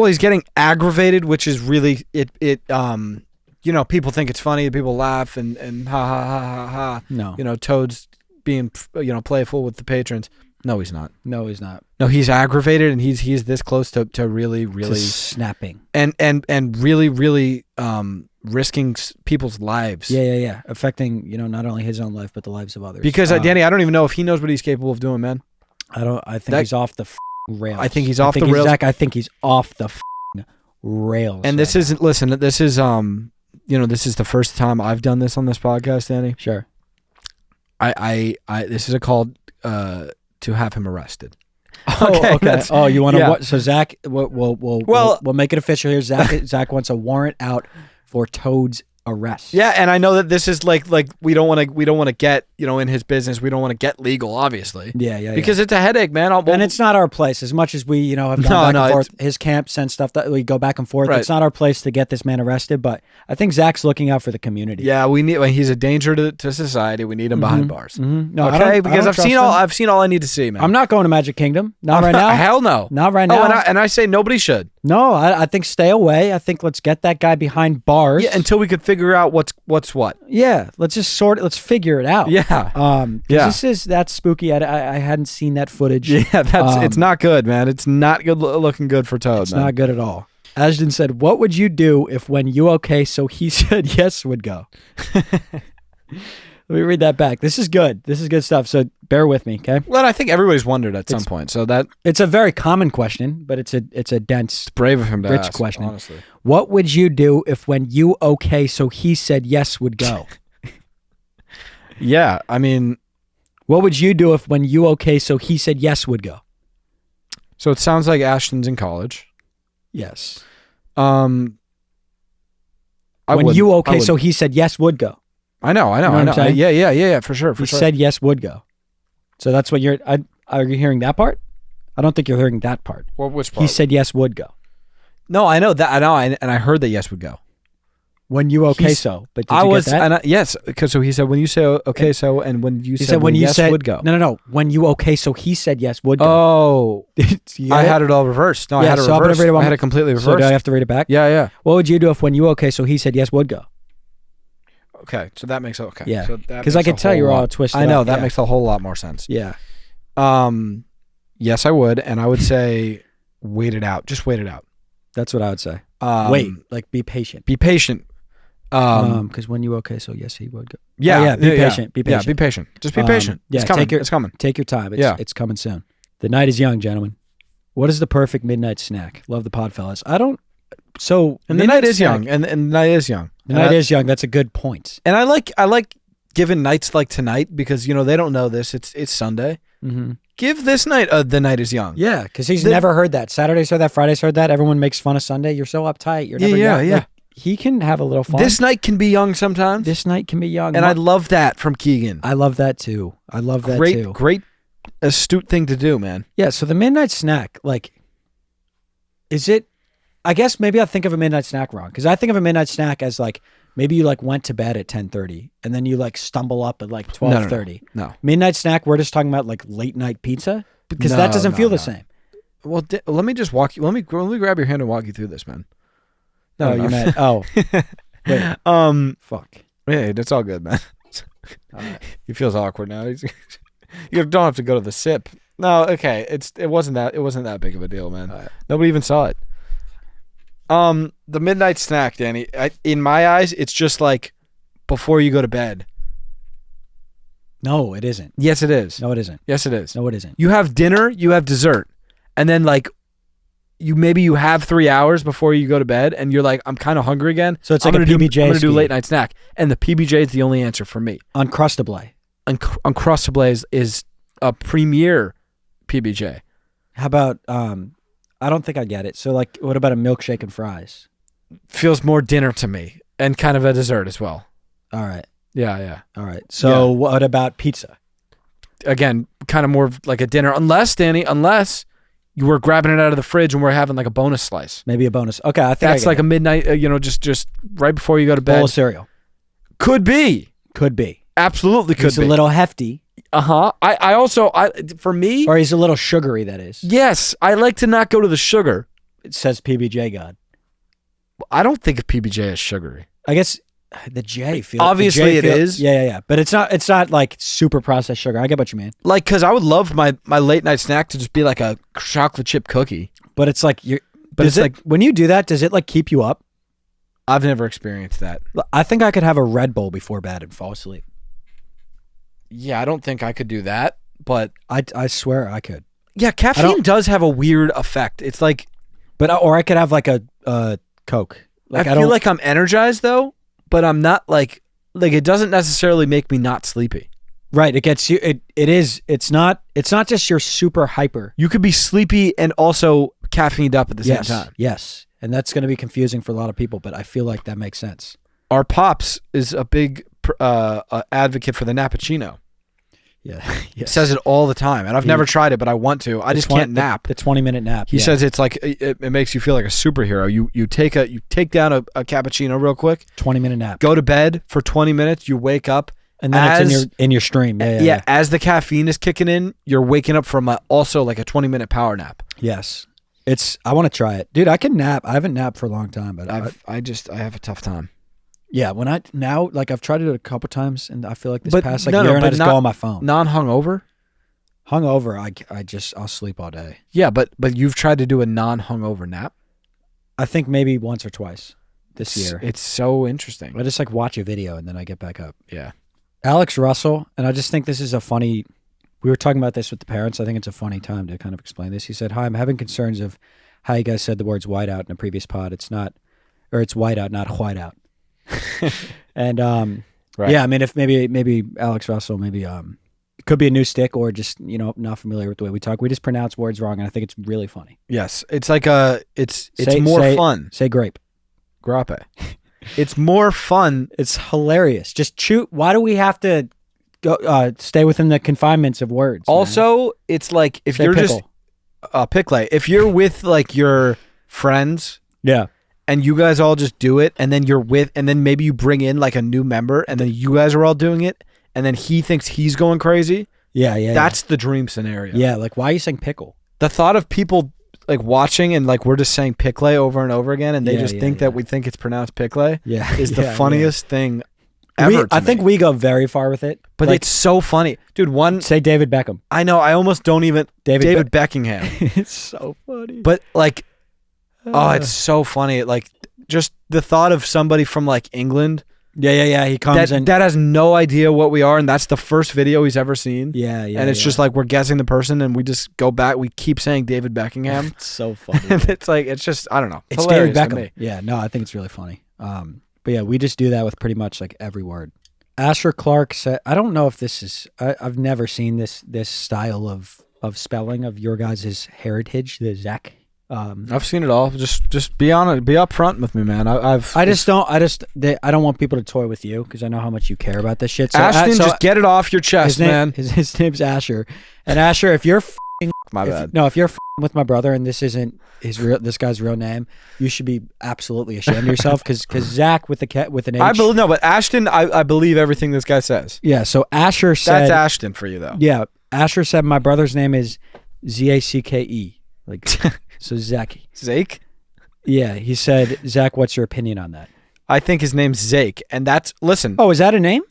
aggravated, which is really people think it's funny, people laugh and ha ha ha ha ha. No. Toad's being playful with the patrons. No, he's not. No, he's not. No, he's aggravated and he's this close to really to snapping. And really risking people's lives. Yeah. Affecting, not only his own life but the lives of others. Because Danny, I don't even know if he knows what he's capable of doing, man. I think he's off the rails. I think he's off the rails. Zach, I think he's off the rails. And this isn't. Listen, this is this is the first time I've done this on this podcast, Danny. Sure. I this is a call to have him arrested. Okay. Oh, you want to? So Zach, we'll make it official here. Zach wants a warrant out for Toad's arrest. Yeah, and I know that this is like we don't want to get in his business. We don't want to get legal, obviously. Yeah. Because it's a headache, man. And it's not our place. As much as we have gone back and forth, his camp sends stuff that we go back and forth. Right. It's not our place to get this man arrested. But I think Zach's looking out for the community. Yeah, he's a danger to society. We need him behind bars. Mm-hmm. No, okay, because I've seen all I need to see, man. I'm not going to Magic Kingdom. Not right now. Hell no. Not right now. And I say nobody should. No, I think stay away. I think let's get that guy behind bars. Yeah, until we could figure out what's what. Yeah, let's just let's figure it out. Yeah. That's spooky. I hadn't seen that footage. Yeah, it's not good, man. It's not good looking good for Toad. It's not good at all. Ashton said, "What would you do if when you okay so he said yes would go?" Let me read that back. This is good. This is good stuff. So bear with me, okay? Well, I think everybody's wondered at some point. So that it's a very common question, but it's a dense, it's brave of him to rich ask, question. Honestly, what would you do if when you okay so he said yes would go? Yeah, I mean, what would you do if when you okay so he said yes would go? So it sounds like Ashton's in college. Yes. When you okay so he said yes would go. I know. Yeah, for sure. He said yes would go. So that's what are you hearing that part? I don't think you're hearing that part. Well, which part? He said yes would go. No, I know that. I know, and I heard that yes would go. When you okay so, but did you get that? Yes, because so he said when you say okay so, and when you said when you yes said would go. No. When you okay so he said yes would go. Oh, I had it all reversed. No, I had it reversed. I had it completely reversed. So do I have to read it back? Yeah. What would you do if when you okay so he said yes would go? Okay, so that makes okay. Yeah, because I can tell you're all twisted. I know that makes a whole lot more sense. Yeah. Yes, I would, and I would say, wait it out. Just wait it out. That's what I would say. Wait, like be patient. Be patient. Because when you okay, so yes, he would go. Yeah, be patient. Be patient. Yeah, be patient. Just be patient. Yeah, it's coming. It's coming. Take your time. It's coming soon. The night is young, gentlemen. What is the perfect midnight snack? Love the pod, fellas. I don't. So and the night is young, and the night is young. The night is young. That's a good point. And I like giving nights like tonight because they don't know this. It's Sunday. Mm-hmm. Give this night the night is young. Yeah, because he's never heard that. Saturday's heard that. Friday's heard that. Everyone makes fun of Sunday. You're so uptight. You're never young. Yeah. Like, he can have a little fun. This night can be young sometimes. This night can be young, and I love that from Keegan. I love that too. Great astute thing to do, man. Yeah. So the midnight snack, like, is it? I guess maybe I think of a midnight snack wrong because I think of a midnight snack as like maybe you like went to bed at 10:30 and then you like stumble up at like 12:30. No. Midnight snack. We're just talking about like late night pizza because that doesn't feel the same. Well, let me just walk you. Let me grab your hand and walk you through this, man. No, you meant wait. Fuck. Hey, that's all good, man. He feels awkward now. You don't have to go to the sip. No, okay. It wasn't that big of a deal, man. Right. Nobody even saw it. The midnight snack, Danny. In my eyes, it's just like before you go to bed. No, it isn't. Yes, it is. No, it isn't. Yes, it is. No, it isn't. You have dinner. You have dessert. and then like you have 3 hours before you go to bed, and you're like, I'm kind of hungry again. So it's like a PBJ. I'm gonna do scheme. late night snack, and the PBJ is the only answer for me. Uncrustable. Uncrustable is a premier PBJ. How about I don't think I get it. So like, what about a milkshake and fries? Feels more dinner to me, and kind of a dessert as well. All right. Yeah. All right. So what about pizza? Again, kind of more of like a dinner, unless you were grabbing it out of the fridge and we're having like a bonus slice. Maybe a bonus. Okay, I think that's like a midnight. Just right before you go to bed. Bowl of cereal. Could be. Absolutely could be. He's a little hefty. I also for me, or he's a little sugary. That is. Yes, I like to not go to the sugar. It says PBJ God. I don't think of PBJ as sugary. I guess the J feels. Obviously, it is. Yeah. But it's not. It's not like super processed sugar. I get what you mean. Like, because I would love my late night snack to just be like a chocolate chip cookie. But it's like you. But it's like when you do that, does it like keep you up? I've never experienced that. I think I could have a Red Bull before bed and fall asleep. Yeah, I don't think I could do that, but I swear I could. Yeah, caffeine does have a weird effect. It's like, or I could have like a Coke. Like I feel like I'm energized though, but I'm not like it doesn't necessarily make me not sleepy. Right, it gets you. It's not just you're super hyper. You could be sleepy and also caffeined up at the same time. Yes, and that's going to be confusing for a lot of people, but I feel like that makes sense. Our pops is a big advocate for the Nappuccino. Yeah, yes. Says it all the time, and I've never tried it, but I want to. I just can't nap. The 20-minute nap. He says it's like it makes you feel like a superhero. You take down a cappuccino real quick. 20-minute nap. Go to bed for 20 minutes. You wake up, and then it's in your stream. Yeah. As the caffeine is kicking in, you're waking up from also like a 20-minute power nap. Yes, I want to try it, dude. I can nap. I haven't napped for a long time, but I have a tough time. Yeah, I've tried it a couple times, and I feel like past year, and I just go on my phone. Non-hungover? I'll sleep all day. Yeah, but you've tried to do a non-hungover nap? I think maybe once or twice this year. It's so interesting. I just like watch a video and then I get back up. Yeah. Alex Russell, and I just think this is a funny. We were talking about this with the parents. I think it's a funny time to kind of explain this. He said, "Hi, I'm having concerns of how you guys said the words whiteout in a previous pod. It's whiteout, not whiteout." And right. Yeah, I mean, if maybe Alex Russell, it could be a new stick or just not familiar with the way we talk. We just pronounce words wrong, and I think it's really funny. Yes, it's like it's more fun. Say grape. It's more fun. It's hilarious. Just chew. Why do we have to go stay within the confinements of words? Also, man? It's like if you're pickle. just pickle. If you're with like your friends, yeah. And you guys all just do it, and then maybe you bring in like a new member, and then you guys are all doing it, and then he thinks he's going crazy. Yeah. That's the dream scenario. Yeah, like why are you saying pickle? The thought of people like watching and like we're just saying pickle over and over again, and they think that we think it's pronounced pickle. Is the funniest thing ever. I think we go very far with it, but it's so funny, dude. Say David Beckham. I know. I almost don't even David Beckingham. It's so funny, but like. Oh, it's so funny. Like, just the thought of somebody from, like, England. Yeah. He comes in. That has no idea what we are, and that's the first video he's ever seen. Yeah. And it's just like we're guessing the person, and we just go back. We keep saying David Beckingham. It's so funny. And it's like, it's just, I don't know. It's David Beckham. Yeah, no, I think it's really funny. But yeah, we just do that with pretty much, like, every word. Asher Clark said, I don't know if this is, I've never seen this style of spelling of your guys' heritage, the Zach. I've seen it all. Just be on it. Be upfront with me, man. I don't want people to toy with you because I know how much you care about this shit. So Ashton, just get it off your chest, man. His name's Asher, and Asher, if you're if you're with my brother and this isn't this guy's real name, you should be absolutely ashamed of yourself because Zach with an H. But Ashton, I believe everything this guy says. Yeah. So Asher said that's Ashton for you though. Yeah. Asher said my brother's name is Zacke. Like. So Zach. Yeah, he said, Zach, what's your opinion on that? I think his name's Zake, and listen. Oh, is that a name?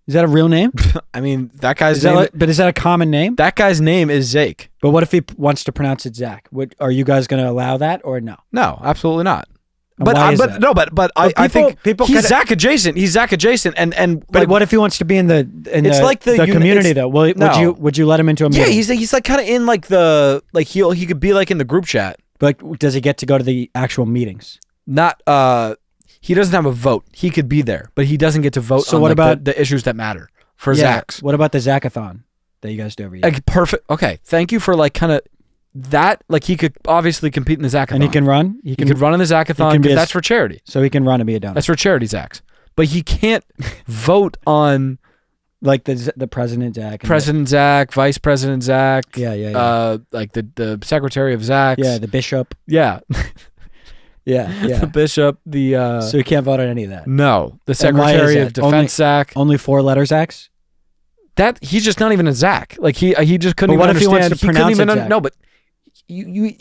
Is that a real name? I mean, that guy's name. But is that a common name? That guy's name is Zake. But what if he wants to pronounce it Zach? Are you guys going to allow that or no? No, absolutely not. And why is that? I think people he's could- Zach adjacent. He's Zach adjacent, and But what if he wants to be in the community though? Would you let him into a meeting? Yeah, he's like kind of in like he could be like in the group chat. But does he get to go to the actual meetings? Not he doesn't have a vote. He could be there, but he doesn't get to vote. So on what like, about the issues that matter for Zach's? What about the Zachathon that you guys do every year? Like, perfect. Okay, thank you for like kind of that. Like he could obviously compete in the Zachathon, And he can run. He could run in the Zachathon because that's for charity. So he can run and be a donor. That's for charity, Zach's. But he can't vote like the president Zach, President Zach, Vice President Zach. Yeah. Like the Secretary of Zach's. Yeah, the bishop. Yeah. Yeah. The bishop. So he can't vote on any of that. No, the And why is Secretary that? of Defense Zach. Only 4-letter Zachs. That he's just not even a Zach. Like he just couldn't But even what if he wants understand. to He couldn't pronounce even it Zach? no, but you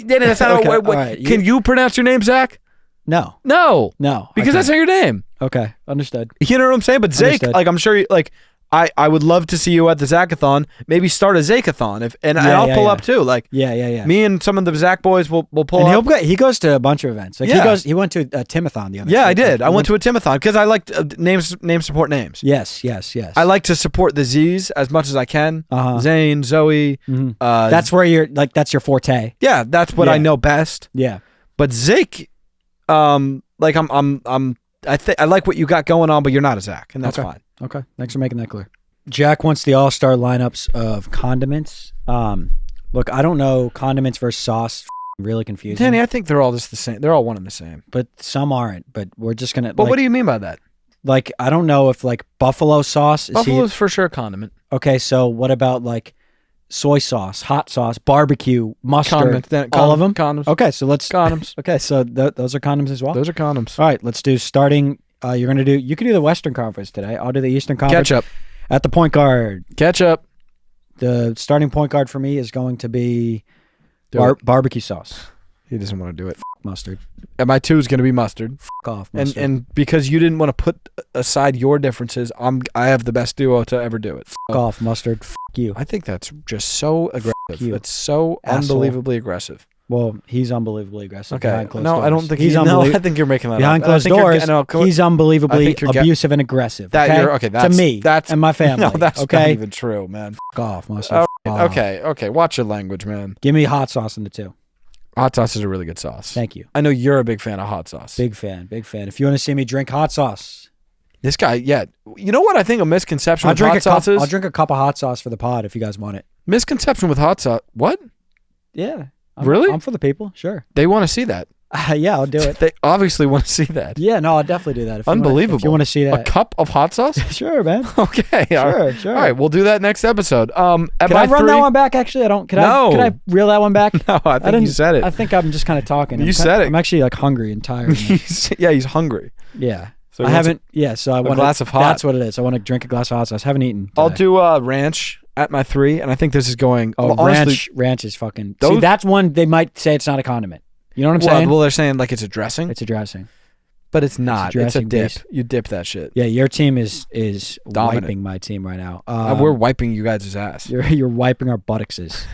Danny, that's not Okay, how, all right. Can you pronounce your name, Zach? No, No, I because that's not can't. your name. Okay, understood. You know what I'm saying? But Zake, Understood. like I'm sure, like I would love to see you at the Zachathon. Maybe start a Zachathon, and I'll pull up too. Like Yeah. me and some of the Zach boys will pull And up. he goes to a bunch of events. Like Yeah. he went to a Timothon the other. Yeah, day. I did. Like, I went to a Timothon because I like names support names. Yes. I like to support the Z's as much as I can. Zane, Zoe. Mhm. That's where you're like. That's your forte. Yeah, that's what I know best. Yeah. But Zake, like I like what you got going on, but you're not a Zach, and that's Okay. fine. Okay. Thanks for making that clear. Jack wants the all-star lineups of condiments. Look, I don't know condiments versus sauce. Really confusing. Danny, I think they're all just the same. They're all one and the same. But some aren't. But we're just gonna. But what do you mean by that? Like, I don't know if like buffalo sauce. Buffalo's for sure a condiment. Okay, so what about like soy sauce, hot sauce, barbecue, mustard, Condiments, then all of them? Condoms. Okay, so let's Condoms. Okay, so those are condoms as well. Those are condoms. All right, let's do starting. You can do the Western Conference today. I'll do the Eastern Conference. Ketchup. At the point guard. Ketchup. The starting point guard for me is going to be barbecue sauce. He doesn't want to do it. Mustard. And my 2 is going to be mustard. Off mustard. And because you didn't want to put aside your differences, I have the best duo to ever do it. Off mustard. You. I think that's just so aggressive. you. It's so Asshole. unbelievable aggressive. Well, he's unbelievably aggressive. Okay. Behind closed No, doors. I don't think he's no, I think you're making that behind up. closed doors. He's I unbelievably think you're abusive and aggressive. that okay? you're okay. To me, that's and my family. No, that's okay. not even true, man. Off mustard. Off. Okay. Watch your language, man. Give me hot sauce in the 2. Hot sauce is a really good sauce. Thank you. I know you're a big fan of hot sauce. Big fan. If you want to see me drink hot sauce, This guy, yeah. You know what I think a misconception I'll with drink hot sauce is? I'll drink a cup of hot sauce for the pod if you guys want it. Misconception with hot sauce. What? Yeah. Really? I'm for the people. Sure. They want to see that. Yeah, I'll do it. They obviously want to see that. Yeah, no, I'll definitely do that. If Unbelievable. If you want to see A that. cup of hot sauce? Sure, man. Okay. Sure. All right, we'll do that next episode. At Can my I run 3, that one back? Actually, I don't. Can No. I reel that one back? No, I think you said it. I think I'm just kind of talking. You said it. I'm actually like hungry and tired. Yeah, he's hungry. Yeah. So I he wants haven't. Yeah. So I want glass of hot. That's what it is. I want to drink a glass of hot sauce. I haven't eaten. I'll today. do ranch at my 3, and I think this is going. Oh, honestly, ranch is fucking. Those- See, that's one they might say it's not a condiment. You know what I'm saying? well, they're saying like it's a dressing, It's a dressing. but it's not. It's a dressing dip. based. You dip that shit. Yeah, your team is Dominant. wiping my team right now. We're wiping you guys' ass. You're wiping our buttocks.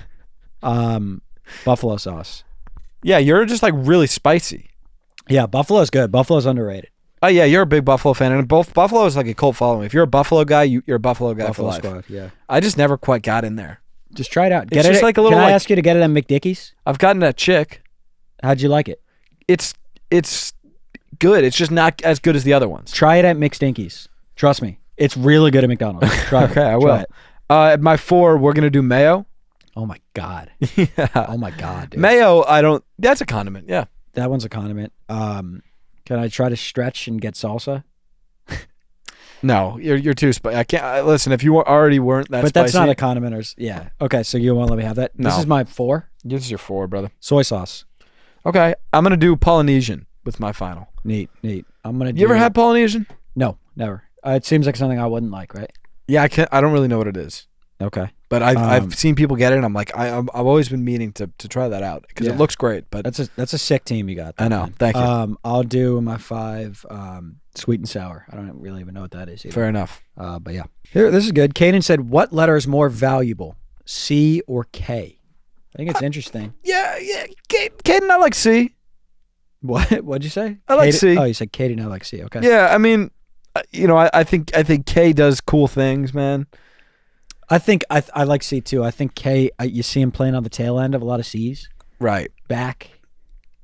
Buffalo sauce. Yeah, you're just like really spicy. Yeah, buffalo's good. Buffalo's underrated. Oh yeah, you're a big Buffalo fan, and both Buffalo is like a cult following. If you're a Buffalo guy, you're a Buffalo guy Buffalo for life. squad. Yeah. I just never quite got in there. Just try it out. It's Get just it. like a little, Can I like- ask you to get it at McDickie's? I've gotten that chick. How'd you like it? It's good. It's just not as good as the other ones. Try it at McStinkies. Trust me, it's really good at McDonald's. Try it. Okay, I Try will. it. At my 4, we're gonna do mayo. Oh my god. Yeah. Oh my god, dude. Mayo, I don't. That's a condiment. Yeah. That one's a condiment. Can I try to stretch and get salsa? No, you're too spicy. I can't. Listen, if you already weren't that But spicy, that's not a condiment or yeah. Okay, so you won't let me have that? This No. is my 4. This is your 4, brother. Soy sauce. Okay, I'm gonna do Polynesian with my final. Neat. I'm gonna. You ever had Polynesian? No, never. It seems like something I wouldn't like, right? Yeah, I don't really know what it is, Okay. but I've seen people get it, and I'm like, I've always been meaning to try that out because Yeah. it looks great. But That's a sick team you got. I know. man. Thank you. I'll do my 5 sweet and sour. I don't really even know what that is either. Fair enough. But yeah. Here, this is good. Kaden said, "What letter is more valuable, C or K?" I think it's interesting. Yeah. Caden, I like C. What? What'd you say? I like Katie? C. Oh, you said Katie, now I like C. Okay. Yeah, I mean, I think K does cool things, man. I think I like C too. I think K. You see him playing on the tail end of a lot of C's. Right. Back,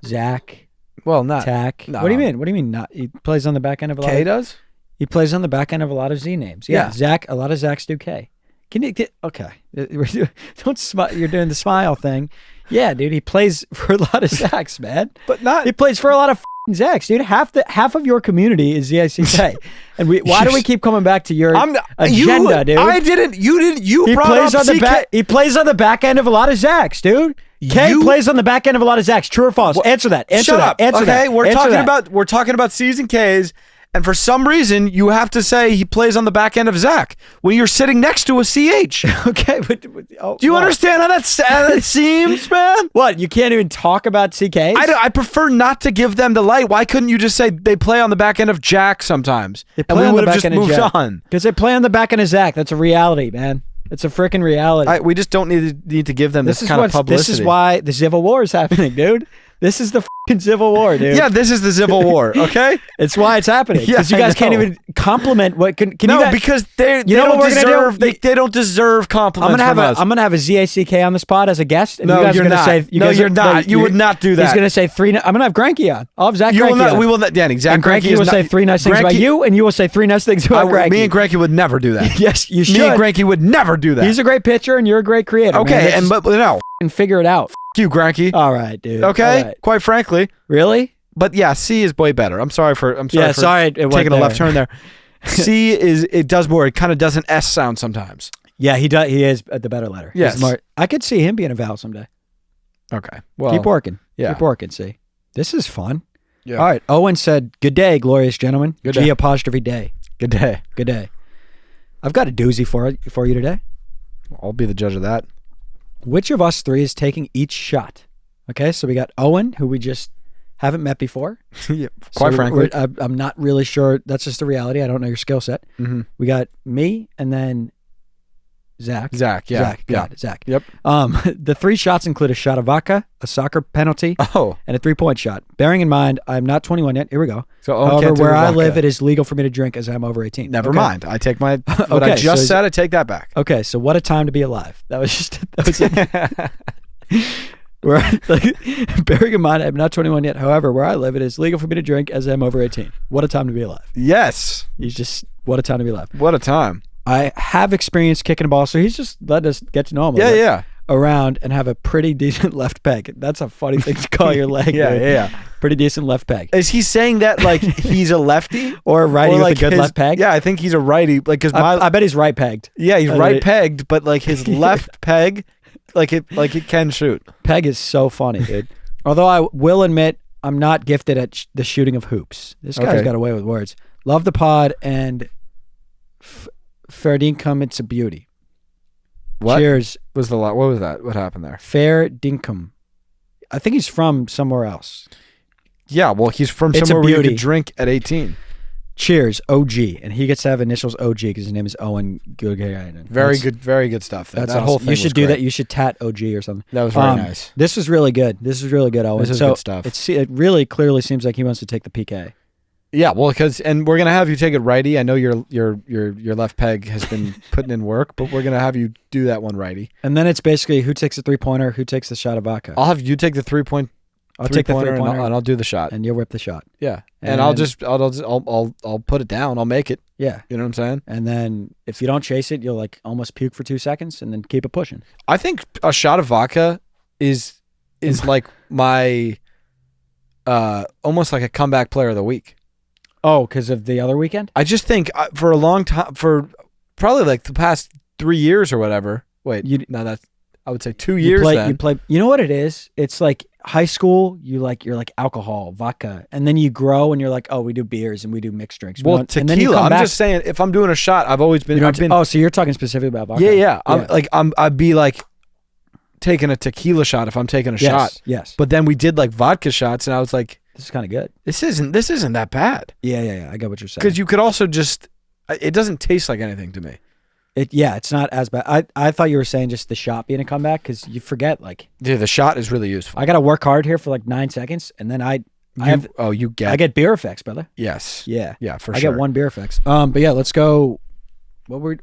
Zach, Well, not Tack. no. What do you mean? What do you mean? Not he plays on the back end of a lot. K of, does. He plays on the back end of a lot of Z names. Yeah, Yeah. Zach. A lot of Zachs do K. Can you get okay? Don't smile. You're doing the smile thing. Yeah, dude. He plays for a lot of Zachs, man. But not. He plays for a lot of f***ing Zachs, dude. Half of your community is ZICK. And why do we keep coming back to your agenda, dude? I didn't. You didn't. You He brought plays up on the CK. back. He plays on the back end of a lot of Zachs, dude. K You- plays on the back end of a lot of Zachs. True or false? Answer that. Answer Shut that. up. Answer okay, that. we're Answer talking that. about C's and K's, and for some reason you have to say he plays on the back end of Zach when you're sitting next to a CH. Okay, but oh, Do you what? understand how that seems, man? What? You can't even talk about CKs? I prefer not to give them the light. Why couldn't you just say they play on the back end of Jack sometimes, They and play we on the would have back just end of moved Jack. on? Because they play on the back end of Zach. That's a reality, man. It's a freaking reality. We just don't need to give them this kind of publicity. This is why the Civil War is happening, dude. This is the fucking Civil War, dude. Yeah, this is the Civil War. Okay. It's why it's happening. Yeah, Because you I guys can't know. even compliment what can No, you guys, because they know don't what we're gonna deserve do? they don't deserve compliments from us. I'm gonna have a ZACK on the spot as a guest. And No, you guys you're are gonna not. Say, you No, guys you're are- not. You would not do that. He's gonna say I'm gonna have Granky on. I'll have Zach You will Granky not. on. We will not. Danny. Zach And Granky Granky will say 3 nice things about you, and you will say 3 nice things about Granky. Me and Granky would never do that. Yes, you should. Me and Granky would never do that. He's a great pitcher, and you're a great creator. okay, man. and but no, and figure it out. F you, Granky. All right, dude. Okay, All right. quite frankly. Really? But yeah, C is way better. I'm sorry for Yeah, sorry, it went taking a there. left turn there. C it does more. It kind of does an S sound sometimes. Yeah, he does. He is the better letter. He's Yes. smart. I could see him being a vowel someday. Okay. Well, Keep working. yeah. Keep working. See, this is fun. Yeah. All right. Owen said, "Good day, glorious gentlemen. Good G day. apostrophe day. Good day. Good day. I've got a doozy for you today. I'll be the judge of that. Which of us three is taking each shot? Okay, so we got Owen, who we just haven't met before. Yeah, quite So frankly. I'm not really sure. That's just the reality. I don't know your skill set. Mhm. We got me, and then Zach. Zach, yeah. Zach. Yeah. Got it, Zach. Yep. The 3 shots include a shot of vodka, a soccer penalty, Oh, and a 3-point shot. Bearing in mind, I'm not 21 yet. Here we go. so Owen However, can't do where I vodka. live, it is legal for me to drink as I'm over 18. Never Okay? mind. I take my what I Okay, just so- said. I take that back. Okay, so what a time to be alive. That was just that was it. Where, like, bearing in mind, I'm not 21 yet. However, where I live, it is legal for me to drink as I'm over 18. What a time to be alive. Yes. He's just what a time to be alive. What a time. I have experience kicking a ball, so he's just let us get to know him. a Yeah, little bit, yeah. Around and have a pretty decent left peg. That's a funny thing to call your leg. Yeah, dude. yeah. Pretty decent left peg. Is he saying that like he's a lefty Or a righty with like a good his- left peg. Yeah, I think he's a righty. Like, cause my I bet he's right pegged. yeah, he's I right bet- pegged, but like his left peg, like it can shoot. Peg is so funny, dude. Although I will admit, I'm not gifted at the shooting of hoops. This guy's Okay. got away with words. Love the pod and fair dinkum, it's a beauty. What Cheers, was the lot? What was that? What happened there? fair dinkum. I think he's from somewhere else. Yeah, well, he's from It's a somewhere where you beauty. could drink at 18. Cheers, OG, and he gets to have initials OG because his name is Owen Guggenheim. Very good stuff. There. That's That awesome. whole thing. You should was do great. that. You should tat OG or something. That was very nice. This was really good. This is really good, Owen. This is so good stuff. It really clearly seems like he wants to take the PK. Yeah, well, and we're gonna have you take it righty. I know your left peg has been putting in work, but we're gonna have you do that one righty. And then it's basically who takes the 3-pointer, who takes the shot of vodka. I'll have you take the 3-point. I'll take the 3-pointer and I'll do the shot. and you'll whip the shot. Yeah, and And- I'll put it down. I'll make it. Yeah. You know what I'm saying? And then if you don't chase it, you'll like almost puke for 2 seconds and then keep it pushing. I think a shot of vodka is like my almost like a comeback player of the week. Oh, because of the other weekend? I just think for a long time, for probably like the past 3 years or whatever. Wait, I would say 2 years. You play. You know what it is? It's like high school. You're like alcohol, vodka, and then you grow and you're like, oh, we do beers and we do mixed drinks. Well, and tequila. then you come I'm back, just saying, if I'm doing a shot, I've always been. you I've don't- been. oh, so you're talking specifically about vodka? Yeah. I'd be like taking a tequila shot if I'm taking a Yes, shot. yes. But then we did like vodka shots, and I was like, This is kind of good. this isn't that bad. Yeah. I get what you're saying. Because you could also just. It doesn't taste like anything to me. It's not as bad. I thought you were saying just the shot being a comeback because you forget like Yeah, the shot is really useful. I got to work hard here for like 9 seconds and then I You get. I get beer effects, brother. Yes. Yeah. Yeah, for I sure. get 1 beer effects. But yeah, let's go. Movie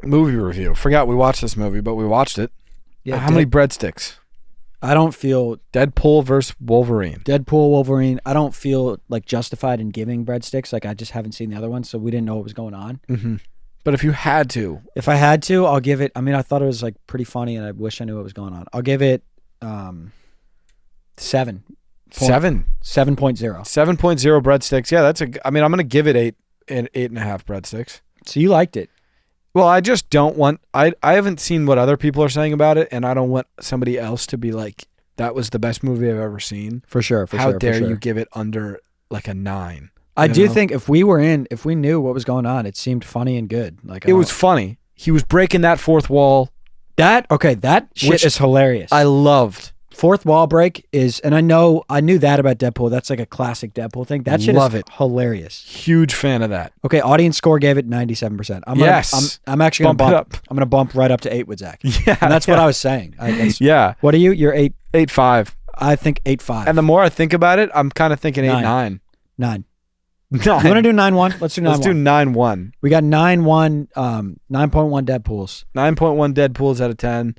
review. Forgot we watched this movie, but we watched it. Yeah. How many breadsticks? I don't feel Deadpool versus Wolverine. Wolverine. I don't feel like justified in giving breadsticks. Like I just haven't seen the other one, so we didn't know what was going on. Mm-hmm. But if you had to, if I had to, I'll give it. I mean, I thought it was like pretty funny, and I wish I knew what was going on. I'll give it 7. 7. 7.0. 7.0 breadsticks. Yeah, that's a. I mean, I'm gonna give it 8.5 breadsticks. So you liked it. Well, I just don't want. I haven't seen what other people are saying about it, and I don't want somebody else to be like, "That was the best movie I've ever seen." For sure. How dare you give it under like a 9? I do think if we knew what was going on, it seemed funny and good. Like it was funny. He was breaking that fourth wall. That shit is hilarious. I loved. Fourth wall break is, and I knew that about Deadpool. That's like a classic Deadpool thing. That shit is hilarious. Huge fan of that. Okay, audience score gave it 97%. I'm actually gonna bump it up. I'm gonna bump right up to 8 with Zach. Yeah, and that's what I was saying. Yeah. What are you? You're 8. 8.5. I think 8.5. And the more I think about it, I'm kind of thinking 8.9. 9. You want to do 9.1? Let's do 9.1. Let's do 9.1. We got 9.1. 9.1 Deadpools. 9.1 Deadpools out of 10.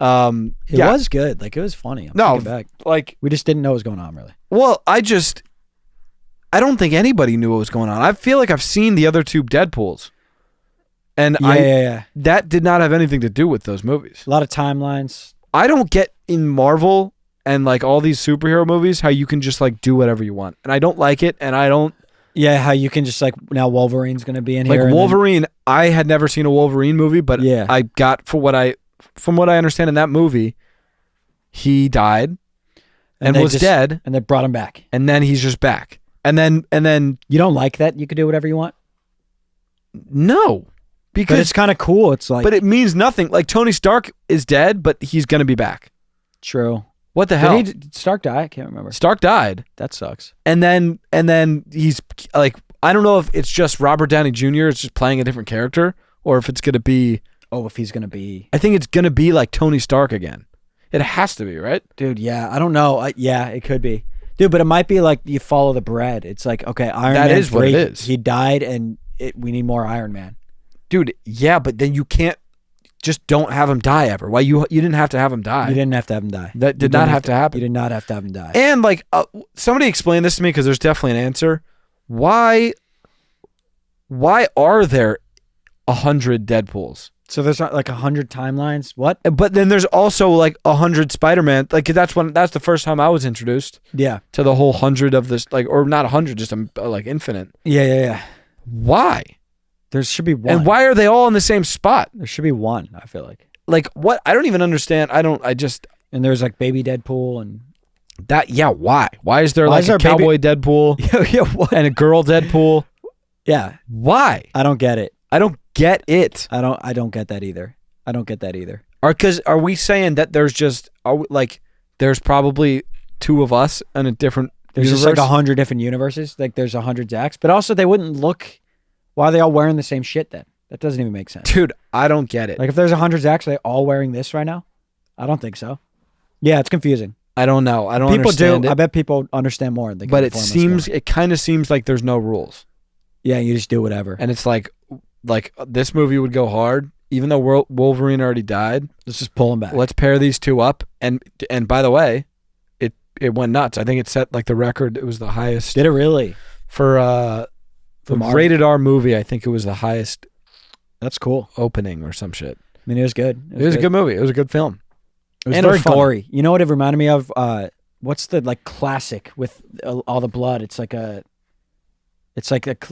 It was good. Like it was funny. I'm back. Like we just didn't know what was going on really. Well, I don't think anybody knew what was going on. I feel like I've seen the other 2 Deadpools, and that did not have anything to do with those movies. A lot of timelines. I don't get in Marvel and like all these superhero movies how you can just like do whatever you want, and I don't like it, and I don't. Yeah, how you can just like now Wolverine's gonna be in like here. Like Wolverine, I had never seen a Wolverine movie, but I got from what I understand in that movie, he died and was dead, and they brought him back, and then he's just back, and then you don't like that you could do whatever you want. No, because it's kind of cool. It's like, but it means nothing. Like Tony Stark is dead, but he's gonna be back. True. What the hell? Did Stark die? I can't remember. Stark died. That sucks. And then he's like, I don't know if it's just Robert Downey Jr. is just playing a different character, or if it's gonna be. Oh, if he's gonna be. I think it's gonna be like Tony Stark again. It has to be, right? Dude, yeah. I don't know. Yeah, it could be. Dude, but it might be like you follow the bread. It's like, okay, Iron Man. That is what it is. He died, and we need more Iron Man. Dude, yeah, but then you can't. Just don't have him die ever. Why you didn't have to have him die? You didn't have to have him die. That did not have to happen. You did not have to have him die. And like somebody explain this to me because there's definitely an answer. Why are there 100 Deadpools? So there's not like 100 timelines. What? But then there's also like 100 Spider-Man. Like that's the first time I was introduced. Yeah. To the whole 100 of this, like, or not 100, just like infinite. Yeah. Why? There should be one. And why are they all in the same spot? There should be one, I feel like. Like, what? I don't even understand. And there's like baby Deadpool and... Why? Why is there like a cowboy Deadpool what? and a girl Deadpool? Yeah. Why? I don't get it. I don't get it. I don't get that either. Are we saying that there's probably 2 of us in a different There's universe? just like 100 different universes. Like there's 100 Zacks. But also they wouldn't look... Why are they all wearing the same shit then? That doesn't even make sense. Dude, I don't get it. Like if there's 100 Zacks, are they all wearing this right now? I don't think so. Yeah, it's confusing. I don't know. I don't people understand do. it. I bet people understand more. But it kind of seems like there's no rules. Yeah, you just do whatever. And it's like this movie would go hard, even though Wolverine already died. Let's just pull him back. Let's pair these 2 up. And by the way, it went nuts. I think it set like the record. It was the highest. Did it really? For the rated R movie, I think it was the highest. That's cool. Opening or some shit. I mean, it was good. It was a good movie. It was a good film. It was very gory. You know what it reminded me of? What's the like classic with all the blood? It's like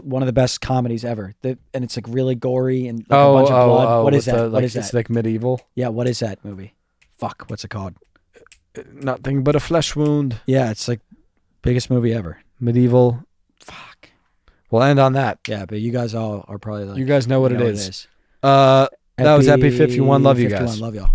one of the best comedies ever. And it's like really gory and like a bunch of blood. What is that? What is that? It's like medieval. Yeah. What is that movie? Fuck. What's it called? Nothing but a flesh wound. Yeah. It's like biggest movie ever. Medieval. Fuck. We'll end on that. Yeah, but you guys all are probably like... You guys know what it is. That was Epi 51. Love you guys. Love y'all.